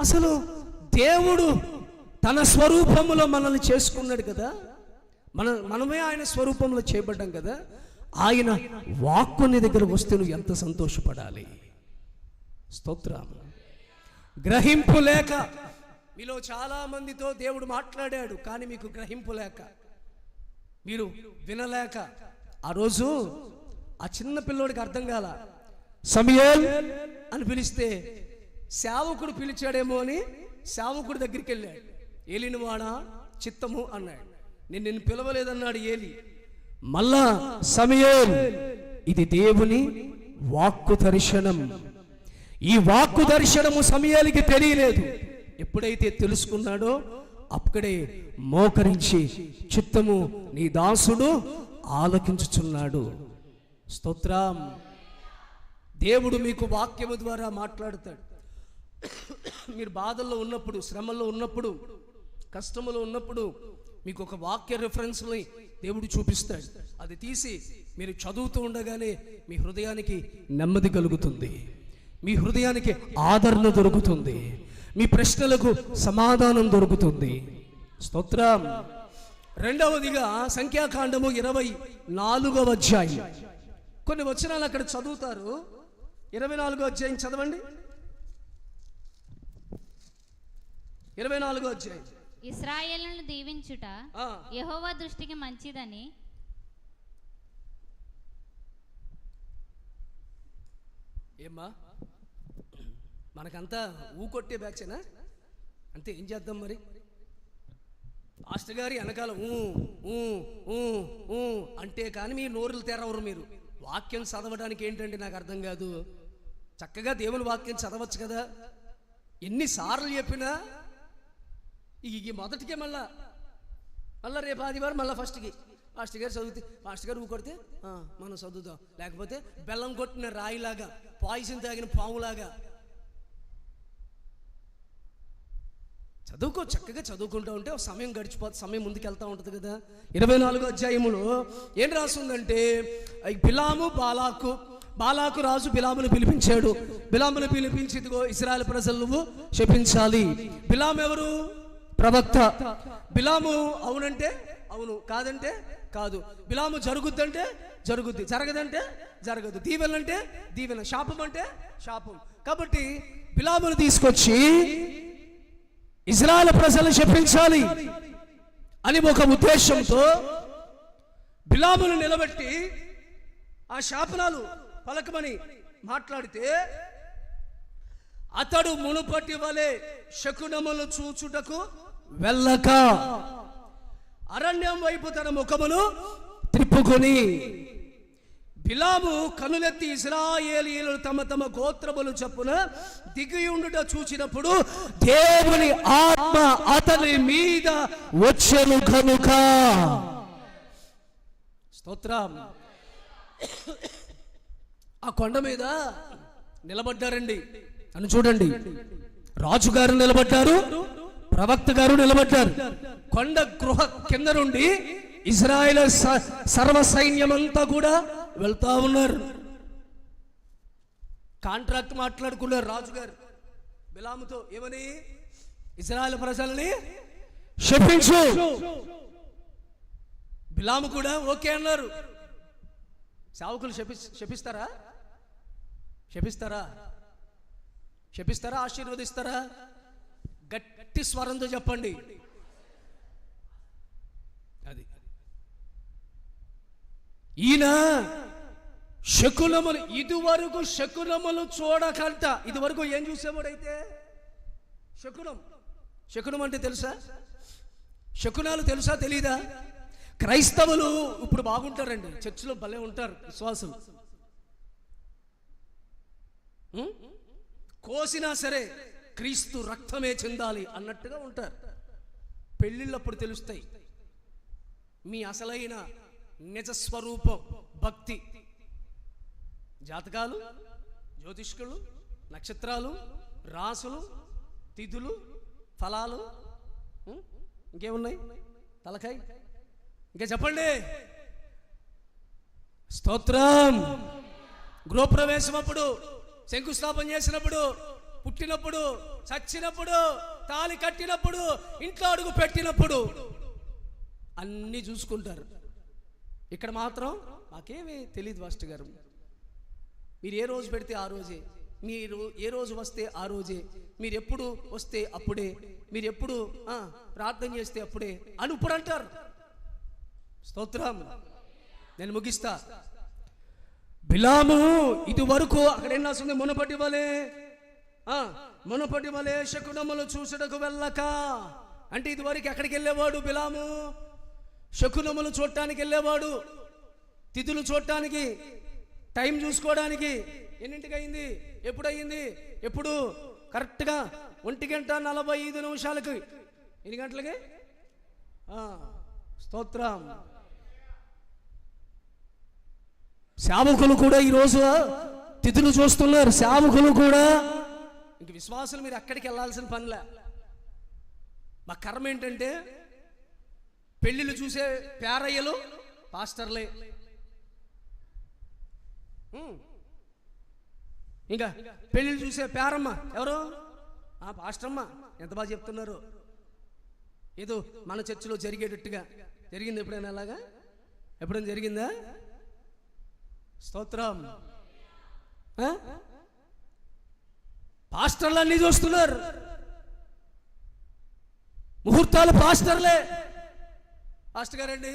అసలు దేవుడు తన స్వరూపంలో మనల్ని చేసుకున్నాడు కదా, మనమే ఆయన స్వరూపంలో చేయబడ్డాం కదా. ఆయన వాక్కుని దగ్గర వస్తే నువ్వు ఎంత సంతోషపడాలి. స్తోత్రం. గ్రహింపు లేక మీలో చాలా మందితో దేవుడు మాట్లాడాడు, కానీ మీకు గ్రహింపు లేక, మీరు వినలేక, ఆ రోజు ఆ చిన్న పిల్లోడికి అర్థం కాల. సమూయేల్ అని పిలిస్తే సేవకుడు పిలిచాడేమో అని సేవకుడి దగ్గరికి వెళ్ళాడు. ఏలిన వాడా చిత్తము అన్నాడు. నేను నిన్ను పిలవలేదన్నాడు ఏలి. మళ్ళా సమూయేల్, ఇది దేవుని వాక్కు దర్శనం. ఈ వాక్కు దర్శనము సమూయేలుకి తెలియలేదు. ఎప్పుడైతే తెలుసుకున్నాడో అక్కడే మోకరించి, చిత్తము నీ దాసుడు ఆలకించుచున్నాడు. స్తోత్రం. దేవుడు మీకు వాక్యము ద్వారా మాట్లాడతాడు. మీరు బాధల్లో ఉన్నప్పుడు, శ్రమల్లో ఉన్నప్పుడు, కష్టములో ఉన్నప్పుడు మీకు ఒక వాక్య రెఫరెన్స్ని దేవుడు చూపిస్తాడు. అది తీసి మీరు చదువుతూ ఉండగానే మీ హృదయానికి నెమ్మది కలుగుతుంది, మీ హృదయానికి ఆదరణ దొరుకుతుంది, మీ ప్రశ్నలకు సమాధానం దొరుకుతుంది. స్తోత్రం. రెండవదిగా సంఖ్యాకాండము 24వ అధ్యాయం. కొన్ని వచనాలు అక్కడ చదువుతారు. 24వ అధ్యాయం చదవండి. 24వ అధ్యాయం. ఇశ్రాయేలును దీవించుట యెహోవా దృష్టికి మంచిదని. ఏమ్మా, మనకంతా ఊకొట్టే బ్యాచేనా? అంతే, ఏం చేద్దాం మరి? మాస్టర్ గారి వెనకాల ఊ ఊ ఊ ఊ అంటే కానీ మీ నోరులు తెరవరు. మీరు వాక్యం చదవడానికి ఏంటంటే నాకు అర్థం కాదు. చక్కగా దేవుని వాక్యం చదవచ్చు కదా, ఎన్నిసార్లు చెప్పినా ఈ మొదటికే మళ్ళా రేపు ఆదివారం మళ్ళీ ఫస్ట్కి మాస్టర్ గారు చదివితే మాస్టర్ గారు ఊకొడితే మనం చదువుతాం, లేకపోతే బెల్లం కొట్టిన రాయిలాగా, పాయిజన్ తాగిన పాములాగా. చదువుకో, చక్కగా చదువుకుంటూ ఉంటే సమయం గడిచిపోతే సమయం ముందుకు వెళ్తూ ఉంటుంది కదా. 24వ అధ్యాయములో ఏం రాస్తుందంటే, బాలాకు రాజు బిలామును పిలిపించాడు. బిలామును పిలిపించి, ఇదిగో ఇశ్రాయేలు ప్రజలు నువ్వు శపించాలి. బిలాము ఎవరు? ప్రవక్త. బిలాము అవునంటే అవును, కాదంటే కాదు. బిలాము జరుగుద్దంటే జరుగుద్ది, జరగదంటే జరగదు. దీవెనంటే దీవెన, శాపం అంటే శాపం. కాబట్టి బిలామును తీసుకొచ్చి ఇశ్రాయేలు ప్రజలను శపించాలి అని ఒక ఉద్దేశంతో బిలామును నిలబెట్టి ఆ శాపనాలు పలకమని మాట్లాడితే, అతడు మునుపటి వలె శకునములు చూచుటకు వెళ్ళక అరణ్యం వైపు తన ముఖమును త్రిప్పుకొని, బిలాము కనులెత్తి ఇశ్రాయేలీయులు తమ తమ గోత్రములు చొప్పున దిగియుండుట చూచినప్పుడు దేవుని ఆత్మ అతని మీద వచ్చెను కనుక. స్తోత్రం. ఆ కొండ మీద నిలబడ్డారండి అని చూడండి. రాజుగారు నిలబడ్డారు, ప్రవక్త గారు నిలబడ్డారు. కొండ గృహ కింద నుండి ఇశ్రాయేలు సర్వ సైన్యమంతా కూడా వెళ్తా ఉన్నారు. కాంట్రాక్ట్ మాట్లాడుకున్నారు రాజుగారు బిలాముతో. ఏమని? ఇశ్రాయేలు ప్రజల్ని శపించు. బిలాము కూడా ఓకే అన్నారు. సేవకులు శపిస్తారా? శపిస్తారా? శపిస్తారా? ఆశీర్వదిస్తారా? గట్టి స్వరంతో చెప్పండి. అది ఈయన శకునములు, ఇదివరకు శకునములు చూడకంట. ఇదివరకు ఏం చూసేవాడైతే శకునం అంటే తెలుసా? శకునాలు తెలుసా తెలీదా? క్రైస్తవులు ఇప్పుడు బాగుంటారండి, చర్చిలో భలే ఉంటారు విశ్వాసులు. కోసినా సరే క్రీస్తు రక్తమే చెందాలి అన్నట్టుగా ఉంటారు. పెళ్ళిళ్ళప్పుడు తెలుస్తాయి మీ అసలైన నిజస్వరూపం. భక్తి, జాతకాలు, జ్యోతిష్కులు, నక్షత్రాలు, రాసులు, తిథులు, ఫలాలు, ఇంకేమున్నాయి? తలకాయ, ఇంకా చెప్పండి. స్తోత్రం. గృహప్రవేశం అప్పుడు, శంకుస్థాపన చేసినప్పుడు, పుట్టినప్పుడు, చచ్చినప్పుడు, తాళి కట్టినప్పుడు, ఇంట్లో అడుగు పెట్టినప్పుడు అన్నీ చూసుకుంటారు. ఇక్కడ మాత్రం మాకేమీ తెలియదు మాస్టర్ గారు. మీరు ఏ రోజు పెడితే ఆ రోజే, మీరు ఏ రోజు వస్తే ఆ రోజే, మీరు ఎప్పుడు వస్తే అప్పుడే, మీరు ఎప్పుడు ప్రార్థన చేస్తే అప్పుడే అని ఇప్పుడు అంటారు. స్తోత్రం. నేను ముగిస్తా. బిలాము ఇది వరకు అక్కడ ఏం రాస్తుంది? మునపటి వలె శకునములు చూసుటకు వెళ్ళక. అంటే ఇది వరకు ఎక్కడికి వెళ్ళేవాడు బిలాము? శకునములు చూడటానికి వెళ్ళేవాడు, తిథులు చూడటానికి, టైం చూసుకోవడానికి. ఎన్నింటికి అయింది? ఎప్పుడు అయింది? ఎప్పుడు? కరెక్ట్గా 1:45 ఎన్ని గంటలకి? స్తోత్రం. సేవకులు కూడా ఈరోజు తిథులు చూస్తున్నారు. సేవకులు కూడా. ఇంక విశ్వాసులు మీరు అక్కడికి వెళ్ళాల్సిన పనిలే. మా కర్మ ఏంటంటే పెళ్ళిళ్ళు చూసే పేరయ్యలు పాస్టర్లే. ఇంకా పెళ్ళిళ్ళు చూసే పేరమ్మ ఎవరు? పాస్టర్మ్మ. ఎంత బాగా చెప్తున్నారు. ఏదో మన చర్చిలో జరిగేటట్టుగా. జరిగింది ఎప్పుడైనా అలాగా? ఎప్పుడైనా జరిగిందా? స్తోత్రం. పాస్టర్లు అన్నీ చూస్తున్నారు. ముహూర్తాలు పాస్టర్లే. పాస్టర్ గారండి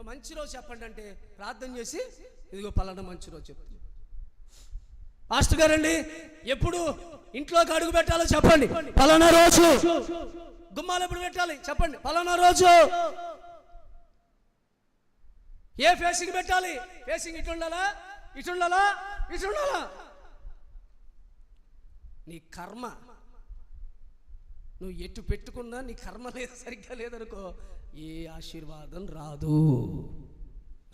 మంచి రోజు చెప్పండి అంటే ప్రార్థన చేసి ఇదిగో పలానా మంచి రోజు చెప్తుంది. పాస్టర్ గారండి ఎప్పుడు ఇంట్లోకి అడుగు పెట్టాలో చెప్పండి, పలానా రోజు. గుమ్మాలు ఎప్పుడు పెట్టాలి చెప్పండి, పలానా రోజు. ఏ ఫేసింగ్ పెట్టాలి? ఫేసింగ్ ఇటు ఉండాలా, ఇటు ఉండాలా, ఇటు ఉండాలా? నీ కర్మ, నువ్వు ఎటు పెట్టుకున్నా నీ కర్మ లేదు, సరిగ్గా లేదనుకో, ఏ ఆశీర్వాదం రాదు.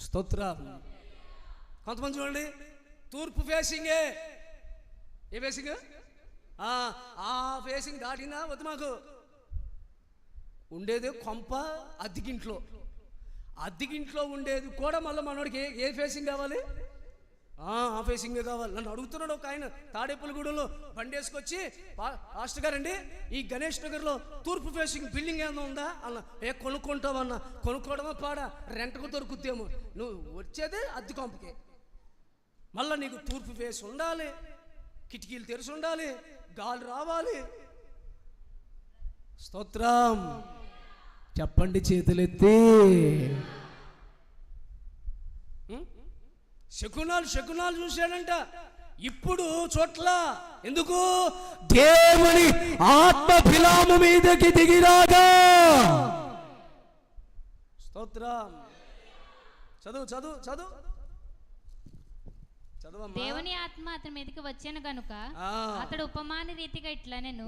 స్తోత్రం. కొంతమంది చూడండి, తూర్పు ఫేసింగే. ఏ ఫేసింగ్? ఆ ఫేసింగ్ దాటినా వద్దు, మాకు ఉండేదే కొంప అద్దెకింట్లో. అద్దెకింట్లో ఉండేది కూడా మళ్ళీ మనోడికి ఏ ఫేసింగ్ కావాలి? ఆ ఫేసింగే కావాలి. నన్ను అడుగుతున్నాడు ఒక ఆయన, తాడేపల్లిగూడెంలో బండి వేసుకొచ్చి, పాస్టర్ గారండి ఈ గణేష్ నగర్లో తూర్పు ఫేసింగ్ బిల్డింగ్ ఏమన్నా ఉందా అన్న. కొనుక్కుంటావన్నా. కొనుక్కోవడమా పాడా, రెంట్కు దొరుకుతేమో. నువ్వు వచ్చేదే అద్దె కొంపకి. మళ్ళీ నీకు తూర్పు ఫేస్ ఉండాలి, కిటికీలు తెరిచి ఉండాలి, గాలి రావాలి. స్తోత్రం. చెప్పండి చేతులెత్తి. శకునాలు చూశాడంట. ఇప్పుడు చోట్ల ఎందుకు? దేవుని ఆత్మ బిలాము మీదకి దిగిరాగా. స్తోత్రం. చదువు చదువు చదువు. దేవుని ఆత్మ అతని మీదకి వచ్చాను గనుక అతడు ఉపమాన రీతిగా ఇట్లా నేను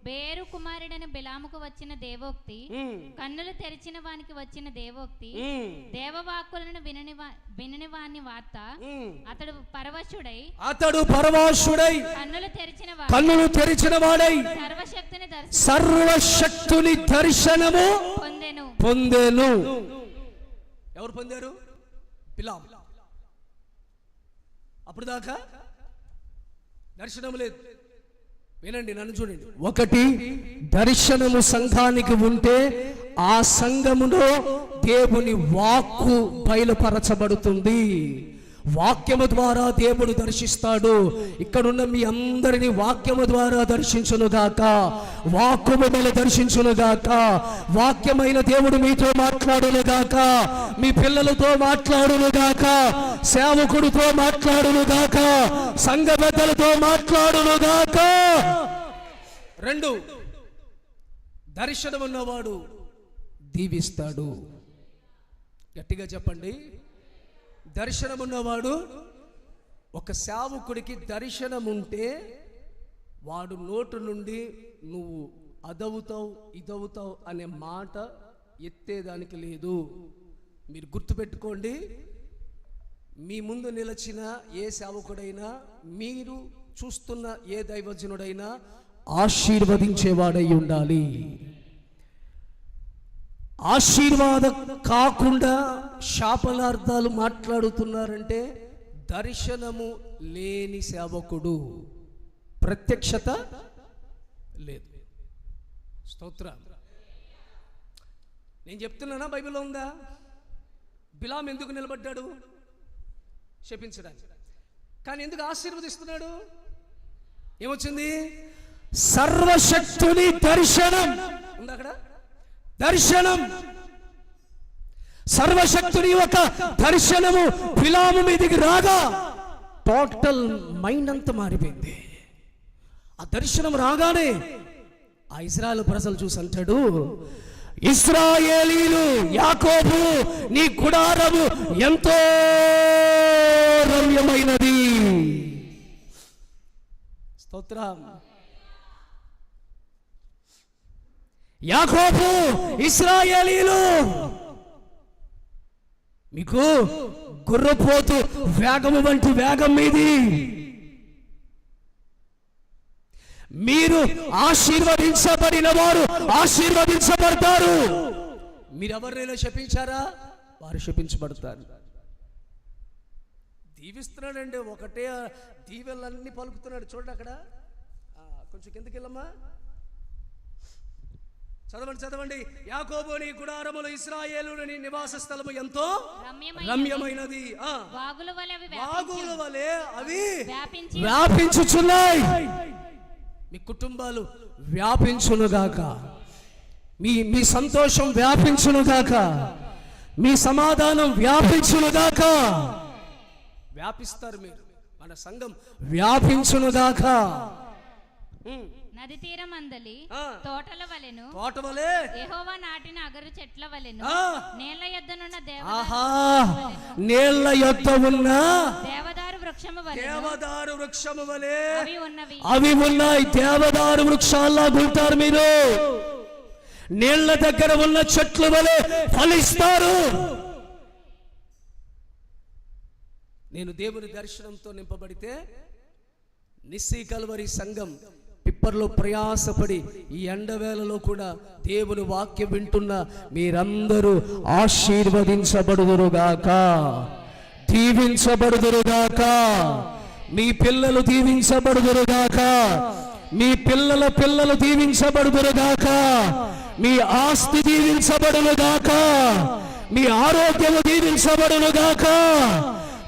బేరు కుమారుడైన బిలాముకు వచ్చిన దేవోక్తి, కన్నులు తెరిచిన వానికి వచ్చిన దేవోక్తి, దేవవాక్కులను వినని వాని వార్త. అతడు పరవశుడై కన్నులు తెరిచిన వాడై సర్వశక్తుని దర్శనము పొందెను. ఎవరు పొందారు? బిలాము. అప్పుడు దాకా దర్శనం లేదు. వినండి, నన్ను చూడండి. ఒకటి, దర్శనము సంఘానికి ఉంటే ఆ సంఘములో దేవుని వాక్కు బయలుపరచబడుతుంది. వాక్యము ద్వారా దేవుడు దర్శిస్తాడు. ఇక్కడున్న మీ అందరినీ వాక్యము ద్వారా దర్శించునుగాక, వాక్కు మిమ్మల్ని దర్శించునుగాక. వాక్యమైన దేవుడు మీతో మాట్లాడునుగాక, మీ పిల్లలతో మాట్లాడునుగాక, సేవకుడితో మాట్లాడునుగాక, సంఘ పెద్దలతో మాట్లాడునుగాక. 2, దర్శనం ఉన్నవాడు దీవిస్తాడు. గట్టిగా చెప్పండి. దర్శనం ఉన్నవాడు. ఒక సేవకుడికి దర్శనం ఉంటే వాడు నోటు నుండి నువ్వు అదవుతావు ఇదవుతావు అనే మాట ఎత్తేదానికి లేదు. మీరు గుర్తుపెట్టుకోండి, మీ ముందు నిలిచిన ఏ సేవకుడైనా, మీరు చూస్తున్న ఏ దైవజనుడైనా ఆశీర్వదించేవాడై ఉండాలి. ఆశీర్వాదం కాకుండా శాపనార్థాలు మాట్లాడుతున్నారంటే దర్శనము లేని సేవకుడు, ప్రత్యక్షత లేదు. స్తోత్రం. నేను చెప్తున్నానా? బైబిల్లో ఉందా? బిలాము ఎందుకు నిలబడ్డాడు? శపించడానికి. కానీ ఎందుకు ఆశీర్వదిస్తున్నాడు? ఏమొచ్చింది? సర్వశక్తుని దర్శనం ఉంది అక్కడ. దర్శనం, సర్వశక్తుని ఒక దర్శనము బిలాము మీదికి రాగా టోటల్ మైండ్ అంతా మారిపోయింది. ఆ దర్శనం రాగానే ఆ ఇశ్రాయేలు ప్రజలు చూసి అంటాడు, ఇశ్రాయేలీలు, యాకోబు, నీ గుడారము ఎంతో రమ్యమైనది. స్తోత్రం. యాకోబు, ఇశ్రాయేలీలు, మీకు గుర్రపోతు వేగము వంటి వేగం మీది. మీరు ఆశీర్వదించబడిన వారు ఆశీర్వదించబడతారు. మీరు ఎవరినైనా శపించారా? వారు శపించబడతారు. దీవిస్తున్నాడండి. ఒకటే దీవెలన్నీ పలుకుతున్నాడు. చూడండి అక్కడ, కొంచెం కిందకి వెళ్ళమ్మా. చదవండి. యాకోబు నీ గుడారములు, ఇశ్రాయేలు నీ నివాస స్థలము ఎంతో రమ్యమైనది. వాగుల వలె అవి వ్యాపించుచున్నాయి. మీ కుటుంబాలు వ్యాపించునుగాక, మీ సంతోషం వ్యాపించునుగాక, మీ సమాధానం వ్యాపించునుగాక. వ్యాపిస్తారు మీరు. మన సంఘం వ్యాపించునుగాక. నది తీరం అందలి తోటల వలెను, తోట వలె యెహోవా నాటిన అగరు చెట్ల వలెను, నేల యొద్దను యొద్దనున్న ఆహా, నీళ్ల యొద్ద ఉన్న దేవదారు వృక్షము వలె దేవదారు వృక్షము వలె అవి ఉన్నవి. అవి ఉన్నాయి. దేవదారు వృక్షాల్లా గుంటారు మీరు. నీళ్ల దగ్గర ఉన్న చెట్లు వలె ఫలిస్తారు. నేను దేవుని దర్శనంతో నింపబడితే నిస్సీ కల్వరి సంఘం పిప్పర్లో ప్రయాసపడి ఈ ఎండవేళలో కూడా దేవుని వాక్యం వింటున్న మీరందరూ ఆశీర్వదించబడుదురుగాక, దీవించబడుదురుగాక. మీ పిల్లలు దీవించబడుదురుగాక, మీ పిల్లల పిల్లలు దీవించబడుదురుగాక, మీ ఆస్తి దీవించబడునుగాక, మీ ఆరోగ్యము దీవించబడునుగాక,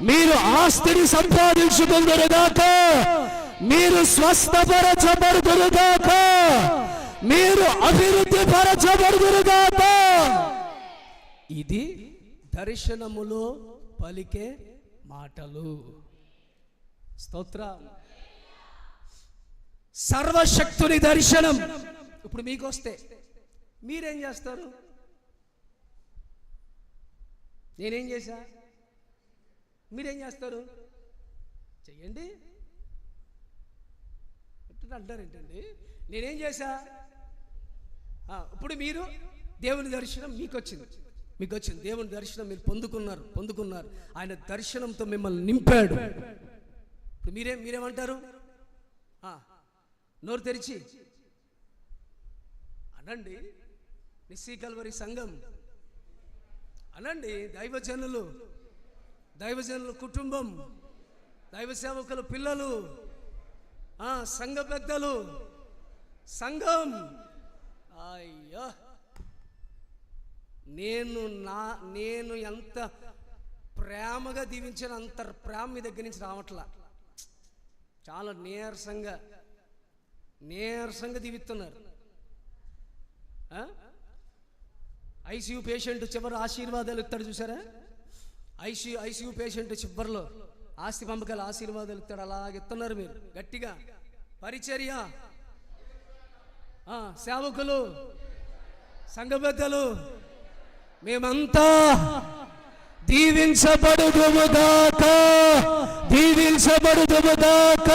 మీరు ఆస్తిని సంపాదించుకుందురుగాక, మీరు స్వస్థపరచబడుదురుగాక, మీరు అభివృద్ధి పరచబడుదురుగాక. ఇది దర్శనములో పలికే మాటలు. స్తోత్రం. సర్వశక్తుని దర్శనం ఇప్పుడు మీకు వస్తే మీరేం చేస్తారు? నేనేం చేశా, మీరేం చేస్తారు? చెయ్యండి అంటారేంటండి? నేనేం చేశా? ఇప్పుడు మీరు దేవుని దర్శనం మీకు వచ్చింది. దేవుని దర్శనం మీరు పొందుకున్నారు. ఆయన దర్శనంతో మిమ్మల్ని నింపాడు. ఇప్పుడు మీరేమంటారు? నోరు తెరిచి అనండి. నిస్సీ కల్వరి సంఘం అనండి. దైవజనులు కుటుంబం, దైవ సేవకుల పిల్లలు, సంఘ పెద్దలు, సంఘం. అయ్యో, నేను ఎంత ప్రేమగా దీవించాను అంత ప్రేమ మీ దగ్గర నుంచి రావట్లా. చాలా నీరసంగా దీవిస్తున్నారు. ఐసీయూ పేషెంట్ చివరి ఆశీర్వాదాలు ఇస్తాడు చూసారా? ఐసీయూ పేషెంట్ చివరిలో ఆస్తి పంపకాల ఆశీర్వాదాలు ఇస్తాడు. అలాగే ఇస్తున్నారు మీరు గట్టిగా. పరిచర్య, సేవకులు, సంఘ పెద్దలు, మేమంతా దీవించబడుదుముగాక, దీవించబడుదుముగాక,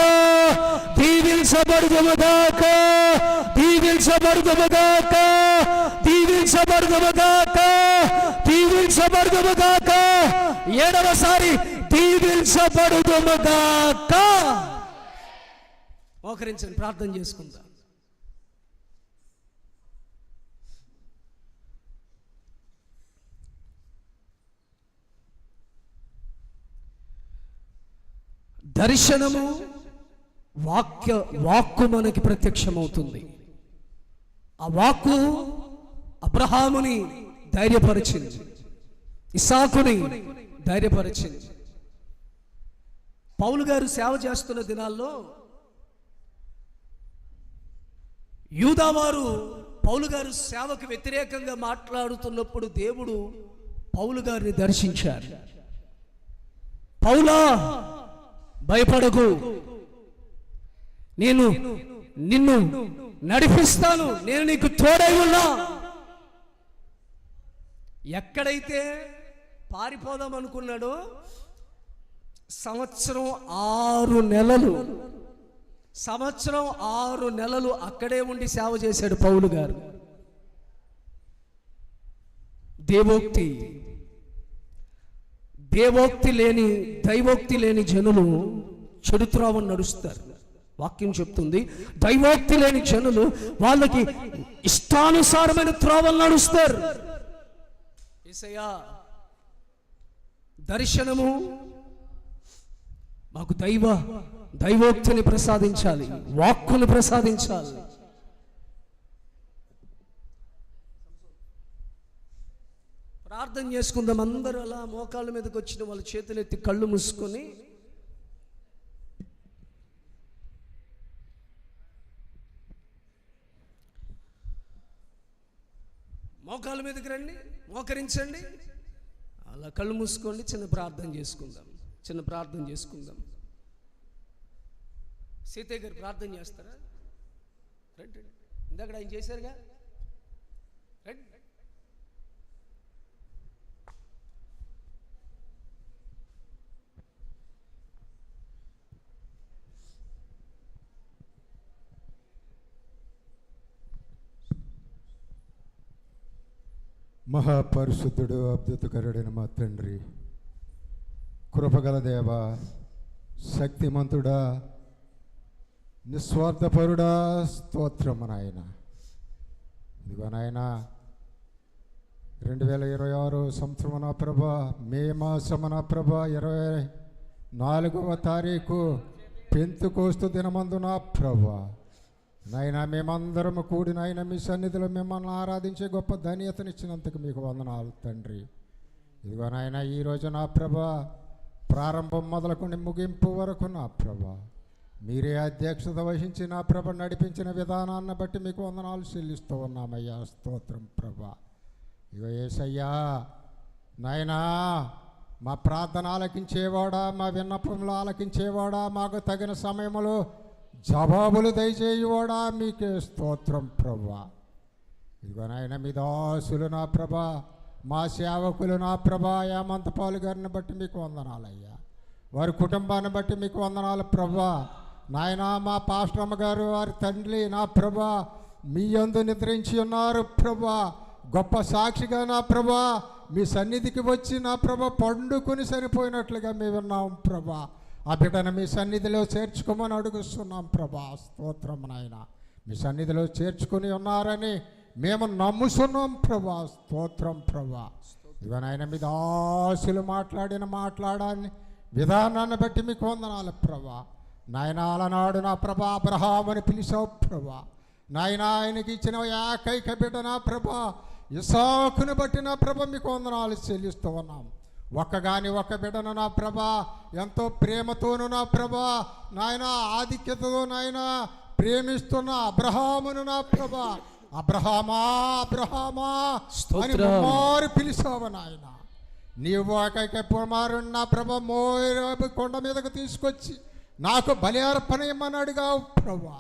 దీవించబడుదుముగాక, దీవించబడుదుముగాక, దీవించబడుదుముగాక, దీవించబడుదుముగాక. 7వసారి దీవించబడుదుముగాక. మోకరించండి, ప్రార్థన చేసుకుందాం. దర్శనము వాక్కు మనకి ప్రత్యక్షమవుతుంది. ఆ వాక్కు అబ్రహాముని ధైర్యపరిచింది, ఇస్సాకుని ధైర్యపరిచింది. పౌలు గారు సేవ చేస్తున్న దినాల్లో యూదావారు పౌలు గారు సేవకు వ్యతిరేకంగా మాట్లాడుతున్నప్పుడు దేవుడు పౌలు గారిని దర్శించారు. పౌలా, భయపడకు, నేను నిన్ను నడిపిస్తాను, నేను నీకు తోడై ఉన్నా. ఎక్కడైతే పారిపోదాం అనుకున్నాడో సంవత్సరం 6 నెలలు అక్కడే ఉండి సేవ చేశాడు పౌలు గారు. దేవోక్తి లేని, దైవోక్తి లేని జనులు చెడు త్రోవను నడుస్తారు. వాక్యం చెప్తుంది, దైవోక్తి లేని జనులు వాళ్ళకి ఇష్టానుసారమైన త్రోవలు నడుస్తారు. యేసయ్యా, దర్శనము మాకు దైవోక్తిని ప్రసాదించాలి, వాక్కుని ప్రసాదించాలి. ప్రార్థన చేసుకుందాం. అందరూ అలా మోకాళ్ళ మీదకి వచ్చిన వాళ్ళ చేతులెత్తి కళ్ళు మూసుకొని మోకాళ్ళ మీదకి రండి, మోకరించండి. అలా కళ్ళు మూసుకోండి. చిన్న ప్రార్థన చేసుకుందాం. సీతయ్య గారు ప్రార్థన చేస్తారా? రండి, ఇందాక ఆయన చేశారుగా. రండి. మహాపరిశుద్ధుడు అద్భుతకరుడైన మా తండ్రి, కృపగల దేవ, శక్తిమంతుడా, నిస్వార్థపరుడా, స్తోత్రము నాయన. ఇదిగో నాయన 2026 సంవత్సరం నా ప్రభా, మే మాసము నా ప్రభా 24వ తారీఖు పెంతుకోస్తు దినమందు నా ప్రభా నాయన మేమందరము కూడి నాయన మీ సన్నిధిలో మిమ్మల్ని ఆరాధించే గొప్ప ధన్యతనిచ్చినందుకు మీకు వందనాలు తండ్రి. ఇదిగో నాయన ఈరోజు నా ప్రభా ప్రారంభం మొదలుకొని ముగింపు వరకు నా ప్రభా మీరే అధ్యక్షత వహించి నా ప్రభ నడిపించిన విధానాన్ని బట్టి మీకు వందనాలు చెల్లిస్తూ ఉన్నామయ్యా. స్తోత్రం ప్రభా. ఇగో యేసయ్యా నాయనా, మా ప్రార్థన ఆలకించేవాడా, మా విన్నపంలో ఆలకించేవాడా, మాకు తగిన సమయంలో జవాబులు దయచేయవాడా, మీకే స్తోత్రం ప్రభా. ఇదిగో నాయన మీ దాసులు నా ప్రభా, మా సేవకులు నా ప్రభా యామంతపాలు గారిని బట్టి మీకు వందనాలయ్యా. వారి కుటుంబాన్ని బట్టి మీకు వందనాలు ప్రభా. నాయన మా పాస్టమ్మ గారు, వారి తండ్రి నా ప్రభా మీ యందు నిద్రించి ఉన్నారు ప్రభా. గొప్ప సాక్షిగా నా ప్రభా మీ సన్నిధికి వచ్చి నా ప్రభా పండుకొని సరిపోయినట్లుగా మేము విన్నాం ప్రభా. ఆ బిడ్డను మీ సన్నిధిలో చేర్చుకోమని అడుగుస్తున్నాం ప్రభా. స్తోత్రం నాయన, మీ సన్నిధిలో చేర్చుకొని ఉన్నారని మేము నమ్ముతున్నాం ప్రభా. స్తోత్రం ప్రభా. ఇదిగో నాయన మీ దాసులు మాట్లాడాన్ని విధానాన్ని బట్టి మీకు వందనాలు ప్రభా. నాయన అలనాడు నా ప్రభా అబ్రహాముని పిలిచావు ప్రభా. నాయన ఆయనకి ఇచ్చిన ఏకైక బిడ్డ నా ప్రభా ఇసాకును బట్టి నా ప్రభ మీకు వందనాలు చెల్లిస్తూ ఉన్నాం. ఒక్క బిడ్డను నా ప్రభా ఎంతో ప్రేమతోను నా ప్రభా నాయన ఆధిక్యతతో నాయన ప్రేమిస్తున్న అబ్రహామును నా ప్రభా అబ్రహామా అబ్రహామా అని మారు పిలిచావు నాయన. నీవు ఏకైక కుమారుడు నా ప్రభ మోయాబు కొండ మీదకు తీసుకొచ్చి నాకు బలి అర్పణ ఇమ్మని అడిగావు ప్రభా.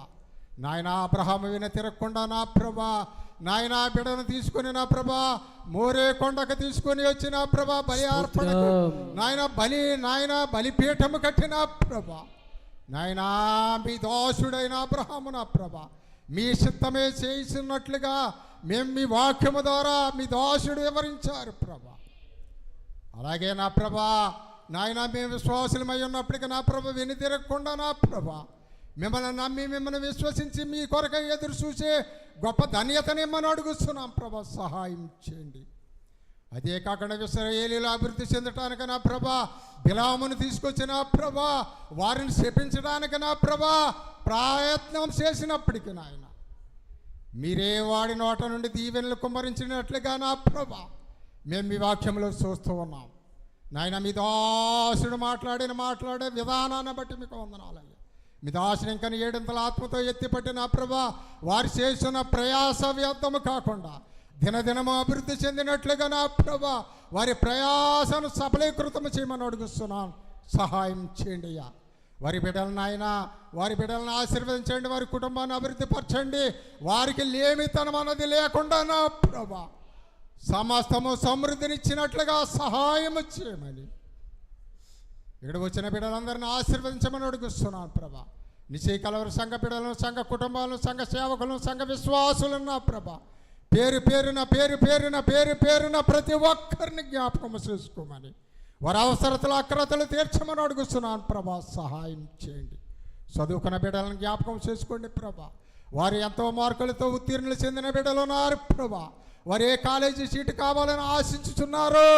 నాయన అబ్రహాము విన తిరగకుండా నా ప్రభా నాయన బిడ్డను తీసుకుని నా ప్రభా మోరే కొండకు తీసుకొని వచ్చి నా ప్రభా బలి అర్పణ నాయన బలిపీఠము కట్టిన ప్రభా నాయన మీ దాసుడైన అబ్రహాము నా ప్రభా మీ చిత్తమే చేసినట్లుగా మేము మీ వాక్యము ద్వారా మీ దాసుడు వివరించారు ప్రభా. అలాగే నా ప్రభా నాయన మేము విశ్వాసులమై ఉన్నప్పటికీ నా ప్రభ విని తిరగకుండా నా ప్రభా మిమ్మల్ని నమ్మి మిమ్మల్ని విశ్వసించి మీ కొరకై ఎదురు చూసే గొప్ప ధన్యతని మనం అడుగుతున్నాం ప్రభా. సహాయం చేయండి. అదే కాకుండా ఇశ్రాయేలీయులు అభివృద్ధి చెందటానికి నా ప్రభా బిలామును తీసుకొచ్చిన ప్రభా వారిని శపించడానికి నా ప్రభా ప్రయత్నం చేసినప్పటికీ నాయన మీరే వాడి నోట నుండి దీవెనలు కుమ్మరించినట్లుగా నా ప్రభా మేము మీ వాక్యంలో చూస్తూ ఉన్నాం నాయన. మీ దాసుడు మాట్లాడే విధానాన్ని బట్టి మీకు వందనాలయ్యా. మీ దాసుని ఇంకా 7 ఆత్మతో ఎత్తిపట్టి నా ప్రభా వారు చేస్తున్న ప్రయాస వ్యర్థము కాకుండా దినదినము అభివృద్ధి చెందినట్లుగా నా ప్రభా వారి ప్రయాసను సఫలీకృతం చేయమని అడుగుస్తున్నాను. సహాయం చేయండి అయ్యా. వారి బిడ్డలను ఆయన వారి బిడ్డలను ఆశీర్వదించండి, వారి కుటుంబాన్ని అభివృద్ధి పరచండి. వారికి లేమితనం అన్నది లేకుండా నా ప్రభా సమస్తము సమృద్ధినిచ్చినట్లుగా సహాయం చేయమని ఇక్కడ వచ్చిన బిడ్డలందరినీ ఆశీర్వదించమని అడుగుస్తున్నాను ప్రభా. నిశ్చయ కలవరి సంఘ బిడ్డలను, సంఘ కుటుంబాలను, సంఘ సేవకులను, సంఘ విశ్వాసులను నా ప్రభా పేరు పేరున ప్రతి ఒక్కరిని జ్ఞాపకం చేసుకోమని వారి అవసరతలు అక్రతలు తీర్చమని అడుగుతున్నాను ప్రభా. సహాయం చేయండి. చదువుకున్న బిడ్డలను జ్ఞాపకం చేసుకోండి ప్రభా. వారు ఎంతో మార్కులతో ఉత్తీర్ణులు చెందిన బిడ్డలు ఉన్నారు ప్రభా. వారు ఏ కాలేజీ సీటు కావాలని ఆశించుతున్నారు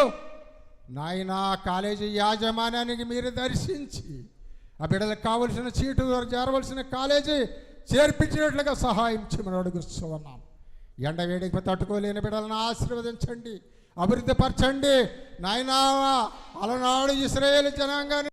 నాయన కాలేజీ యాజమాన్యానికి మీరు దర్శించి ఆ బిడ్డలకు కావలసిన సీటు చేరవలసిన కాలేజీ చేర్పించినట్లుగా సహాయం చేయమని అడుగుతున్నాం. ఎండ వేడికి తట్టుకోలేని బిడ్డలను ఆశీర్వదించండి, అభివృద్ధి పరచండి నాయనా. అలనాడు ఇశ్రాయేలు జనాంగాన్ని